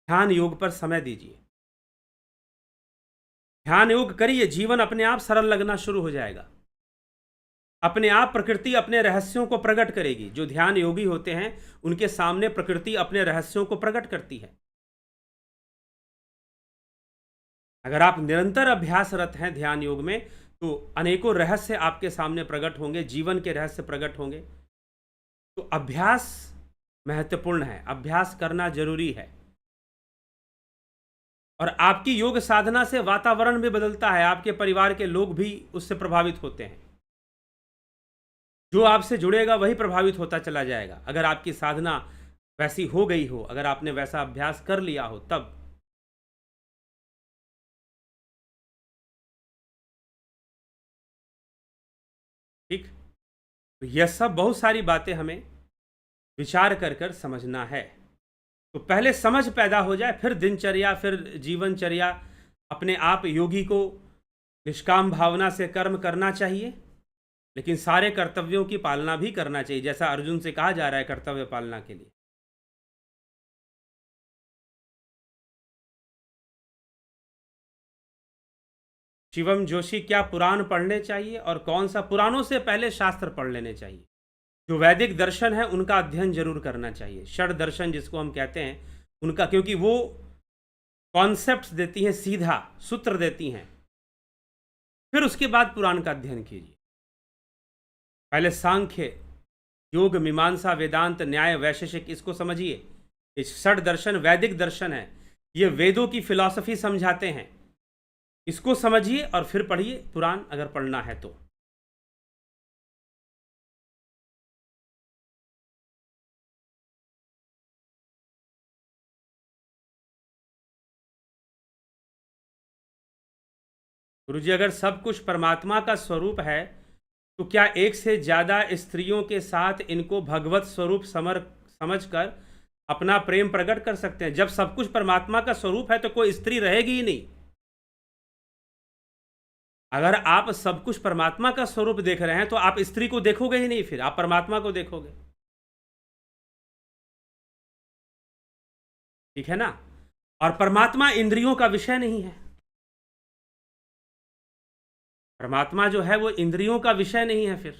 ध्यान योग पर समय दीजिए। ध्यान योग करिए, जीवन अपने आप सरल लगना शुरू हो जाएगा। अपने आप प्रकृति अपने रहस्यों को प्रकट करेगी। जो ध्यान योगी होते हैं उनके सामने प्रकृति अपने रहस्यों को प्रकट करती है। अगर आप निरंतर अभ्यासरत हैं ध्यान योग में, तो अनेकों रहस्य आपके सामने प्रकट होंगे, जीवन के रहस्य प्रकट होंगे। तो अभ्यास महत्वपूर्ण है, अभ्यास करना जरूरी है। और आपकी योग साधना से वातावरण भी बदलता है, आपके परिवार के लोग भी उससे प्रभावित होते हैं। जो आपसे जुड़ेगा वही प्रभावित होता चला जाएगा। अगर आपकी साधना वैसी हो गई हो, अगर आपने वैसा अभ्यास कर लिया हो, तब। ठीक, तो यह सब बहुत सारी बातें हमें विचार कर कर समझना है। तो पहले समझ पैदा हो जाए, फिर दिनचर्या, फिर जीवनचर्या। अपने आप योगी को निष्काम भावना से कर्म करना चाहिए, लेकिन सारे कर्तव्यों की पालना भी करना चाहिए, जैसा अर्जुन से कहा जा रहा है कर्तव्य पालना के लिए। शिवम जोशी, क्या पुराण पढ़ने चाहिए और कौन सा? पुराणों से पहले शास्त्र पढ़ लेने चाहिए। जो वैदिक दर्शन है उनका अध्ययन जरूर करना चाहिए। षड दर्शन जिसको हम कहते हैं उनका, क्योंकि वो कॉन्सेप्ट्स देती हैं, सीधा सूत्र देती हैं। फिर उसके बाद पुराण का अध्ययन कीजिए। पहले सांख्य, योग, मीमांसा, वेदांत, न्याय, वैशेषिक, इसको समझिए। इस षड दर्शन वैदिक दर्शन है, ये वेदों की फिलॉसफी समझाते हैं। इसको समझिए और फिर पढ़िए पुराण, अगर पढ़ना है तो। गुरुजी, अगर सब कुछ परमात्मा का स्वरूप है तो क्या एक से ज्यादा स्त्रियों के साथ इनको भगवत स्वरूप समझकर अपना प्रेम प्रकट कर सकते हैं? जब सब कुछ परमात्मा का स्वरूप है तो कोई स्त्री रहेगी ही नहीं। अगर आप सब कुछ परमात्मा का स्वरूप देख रहे हैं तो आप स्त्री को देखोगे ही नहीं, फिर आप परमात्मा को देखोगे। ठीक है ना? और परमात्मा इंद्रियों का विषय नहीं है। परमात्मा जो है वो इंद्रियों का विषय नहीं है। फिर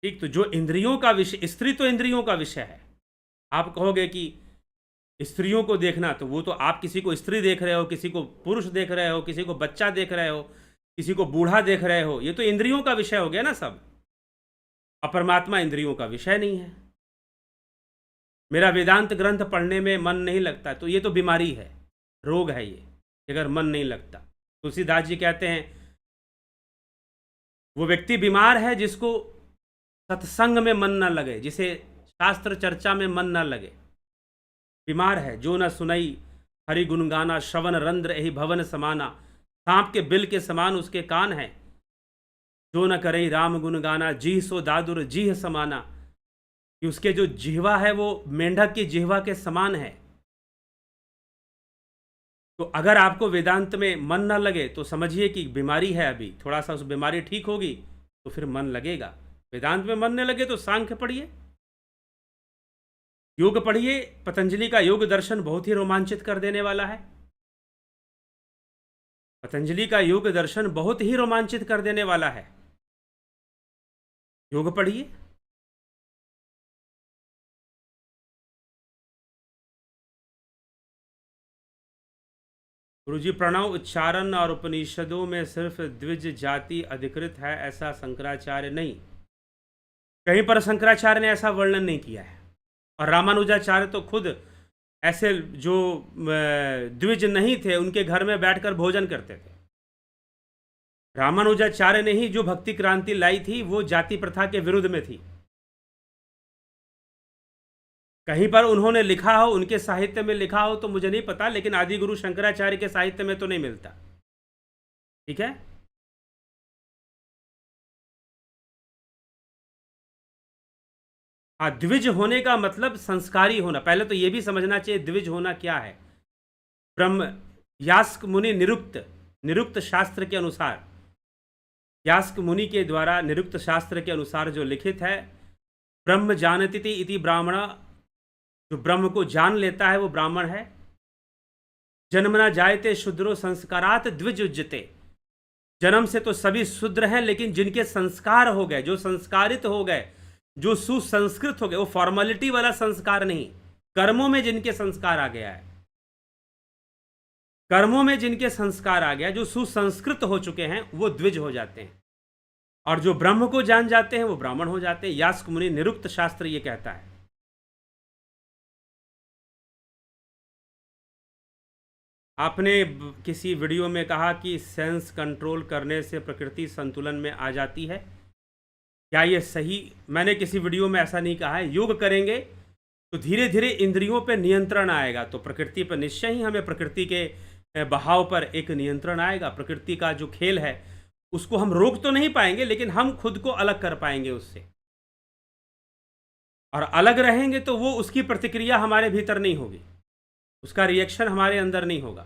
ठीक, तो जो इंद्रियों का विषय, स्त्री तो इंद्रियों का विषय है। आप कहोगे कि स्त्रियों को देखना, तो वो तो आप किसी को स्त्री देख रहे हो, किसी को पुरुष देख रहे हो, किसी को बच्चा देख रहे हो, किसी को बूढ़ा देख रहे हो, ये तो इंद्रियों का विषय हो गया ना सब। और परमात्मा इंद्रियों का विषय नहीं है। मेरा वेदांत ग्रंथ पढ़ने में मन नहीं लगता, तो ये तो बीमारी है, रोग है ये, अगर मन नहीं लगता। तुलसीदास जी कहते हैं वो व्यक्ति बीमार है जिसको सत्संग में मन न लगे, जिसे शास्त्र चर्चा में मन न लगे, बीमार है। जो न सुनई हरि गुण गाना, श्रवण रंध्र यही भवन समाना। सांप के बिल के समान उसके कान है। जो न करई राम गुण गाना, जीह सो दादुर जीह समाना। कि उसके जो जिह्वा है वो मेंढक की जिह्वा के समान है। तो अगर आपको वेदांत में मन न लगे तो समझिए कि बीमारी है। अभी थोड़ा सा उस बीमारी ठीक होगी तो फिर मन लगेगा। वेदांत में मन न लगे तो सांख्य पढ़िए, योग पढ़िए, पतंजलि का योग दर्शन बहुत ही रोमांचित कर देने वाला है। पतंजलि का योग दर्शन बहुत ही रोमांचित कर देने वाला है। योग पढ़िए। गुरुजी, प्रणव उच्चारण और उपनिषदों में सिर्फ द्विज जाति अधिकृत है, ऐसा शंकराचार्य नहीं, कहीं पर शंकराचार्य ने ऐसा वर्णन नहीं किया है। और रामानुजाचार्य तो खुद ऐसे जो द्विज नहीं थे उनके घर में बैठकर भोजन करते थे। रामानुजाचार्य ने ही जो भक्ति क्रांति लाई थी वो जाति प्रथा के विरुद्ध में थी। कहीं पर उन्होंने लिखा हो, उनके साहित्य में लिखा हो तो मुझे नहीं पता, लेकिन आदि गुरु शंकराचार्य के साहित्य में तो नहीं मिलता। ठीक है। हाँ, द्विज होने का मतलब संस्कारी होना। पहले तो यह भी समझना चाहिए द्विज होना क्या है। ब्रह्म यास्क मुनि निरुक्त शास्त्र के अनुसार, यास्क मुनि के द्वारा निरुक्त शास्त्र के अनुसार जो लिखित है, ब्रह्म जानती इति ब्राह्मण, जो ब्रह्म को जान लेता है वो ब्राह्मण है। जन्मना जायते शूद्रो संस्कारात द्विजुज्यते, जन्म से तो सभी शूद्र हैं, लेकिन जिनके संस्कार हो गए, जो संस्कारित हो गए, जो सुसंस्कृत हो गए, वो फॉर्मेलिटी वाला संस्कार नहीं, कर्मों में जिनके संस्कार आ गया है, कर्मों में जिनके संस्कार आ गया, जो सुसंस्कृत हो चुके हैं, वो द्विज हो जाते हैं। और जो ब्रह्म को जान जाते हैं वो ब्राह्मण हो जाते हैं। यास्क मुनि निरुक्त शास्त्र ये कहता है। आपने किसी वीडियो में कहा कि सेंस कंट्रोल करने से प्रकृति संतुलन में आ जाती है, क्या ये सही? मैंने किसी वीडियो में ऐसा नहीं कहा है। योग करेंगे तो धीरे धीरे इंद्रियों पर नियंत्रण आएगा, तो प्रकृति पर निश्चय ही हमें प्रकृति के बहाव पर एक नियंत्रण आएगा। प्रकृति का जो खेल है उसको हम रोक तो नहीं पाएंगे, लेकिन हम खुद को अलग कर पाएंगे उससे। और अलग रहेंगे तो वो उसकी प्रतिक्रिया हमारे भीतर नहीं होगी, उसका रिएक्शन हमारे अंदर नहीं होगा।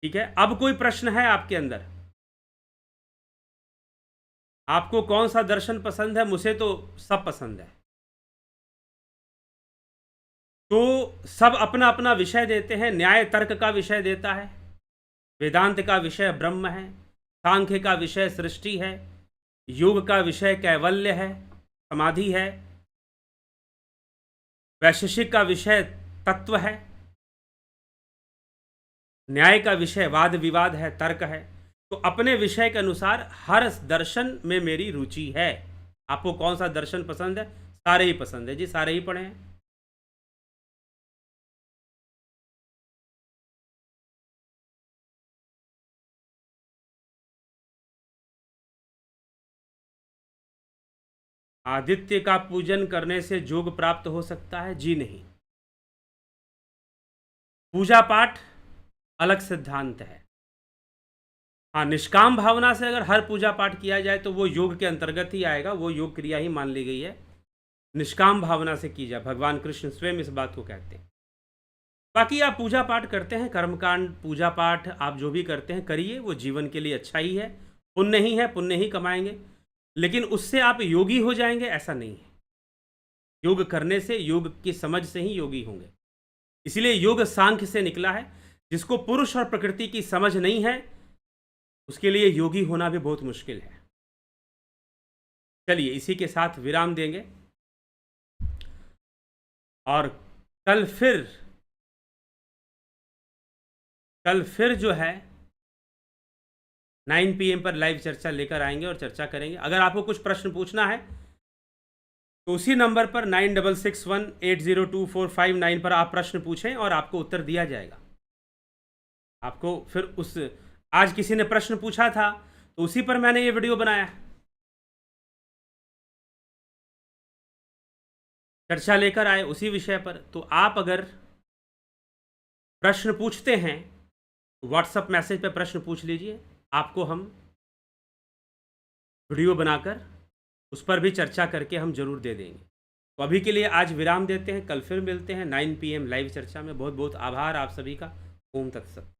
ठीक है। अब कोई प्रश्न है आपके अंदर? आपको कौन सा दर्शन पसंद है? मुझे तो सब पसंद है। तो सब अपना अपना विषय देते हैं। न्याय तर्क का विषय देता है, वेदांत का विषय ब्रह्म है, सांख्य का विषय सृष्टि है, योग का विषय कैवल्य है, समाधि है, वैशेषिक का विषय तत्व है, न्याय का विषय वाद विवाद है, तर्क है। तो अपने विषय के अनुसार हर दर्शन में मेरी रुचि है। आपको कौन सा दर्शन पसंद है? सारे ही पसंद है जी, सारे ही पढ़े हैं। आदित्य का पूजन करने से योग प्राप्त हो सकता है? जी नहीं। पूजा पाठ अलग सिद्धांत है। हाँ, निष्काम भावना से अगर हर पूजा पाठ किया जाए तो वो योग के अंतर्गत ही आएगा, वो योग क्रिया ही मान ली गई है। निष्काम भावना से की जाए, भगवान कृष्ण स्वयं इस बात को कहते हैं। बाकी आप पूजा पाठ करते हैं, कर्मकांड पूजा पाठ आप जो भी करते हैं करिए, वो जीवन के लिए अच्छा ही है, पुण्य ही है, पुण्य ही कमाएंगे। लेकिन उससे आप योगी हो जाएंगे ऐसा नहीं है। योग करने से, योग की समझ से ही योगी होंगे। इसलिए योग सांख्य से निकला है। जिसको पुरुष और प्रकृति की समझ नहीं है उसके लिए योगी होना भी बहुत मुश्किल है। चलिए इसी के साथ विराम देंगे और कल फिर जो है 9 PM पर लाइव चर्चा लेकर आएंगे और चर्चा करेंगे। अगर आपको कुछ प्रश्न पूछना है तो उसी नंबर पर 9661802459 पर आप प्रश्न पूछें और आपको उत्तर दिया जाएगा। आपको फिर आज किसी ने प्रश्न पूछा था तो उसी पर मैंने ये वीडियो बनाया, चर्चा लेकर आए उसी विषय पर। तो आप अगर प्रश्न पूछते हैं तो व्हाट्सएप मैसेज पे प्रश्न पूछ लीजिए, आपको हम वीडियो बनाकर उस पर भी चर्चा करके हम जरूर दे देंगे। तो अभी के लिए आज विराम देते हैं, कल फिर मिलते हैं 9 PM लाइव चर्चा में। बहुत बहुत आभार आप सभी का। ओम तत्सत।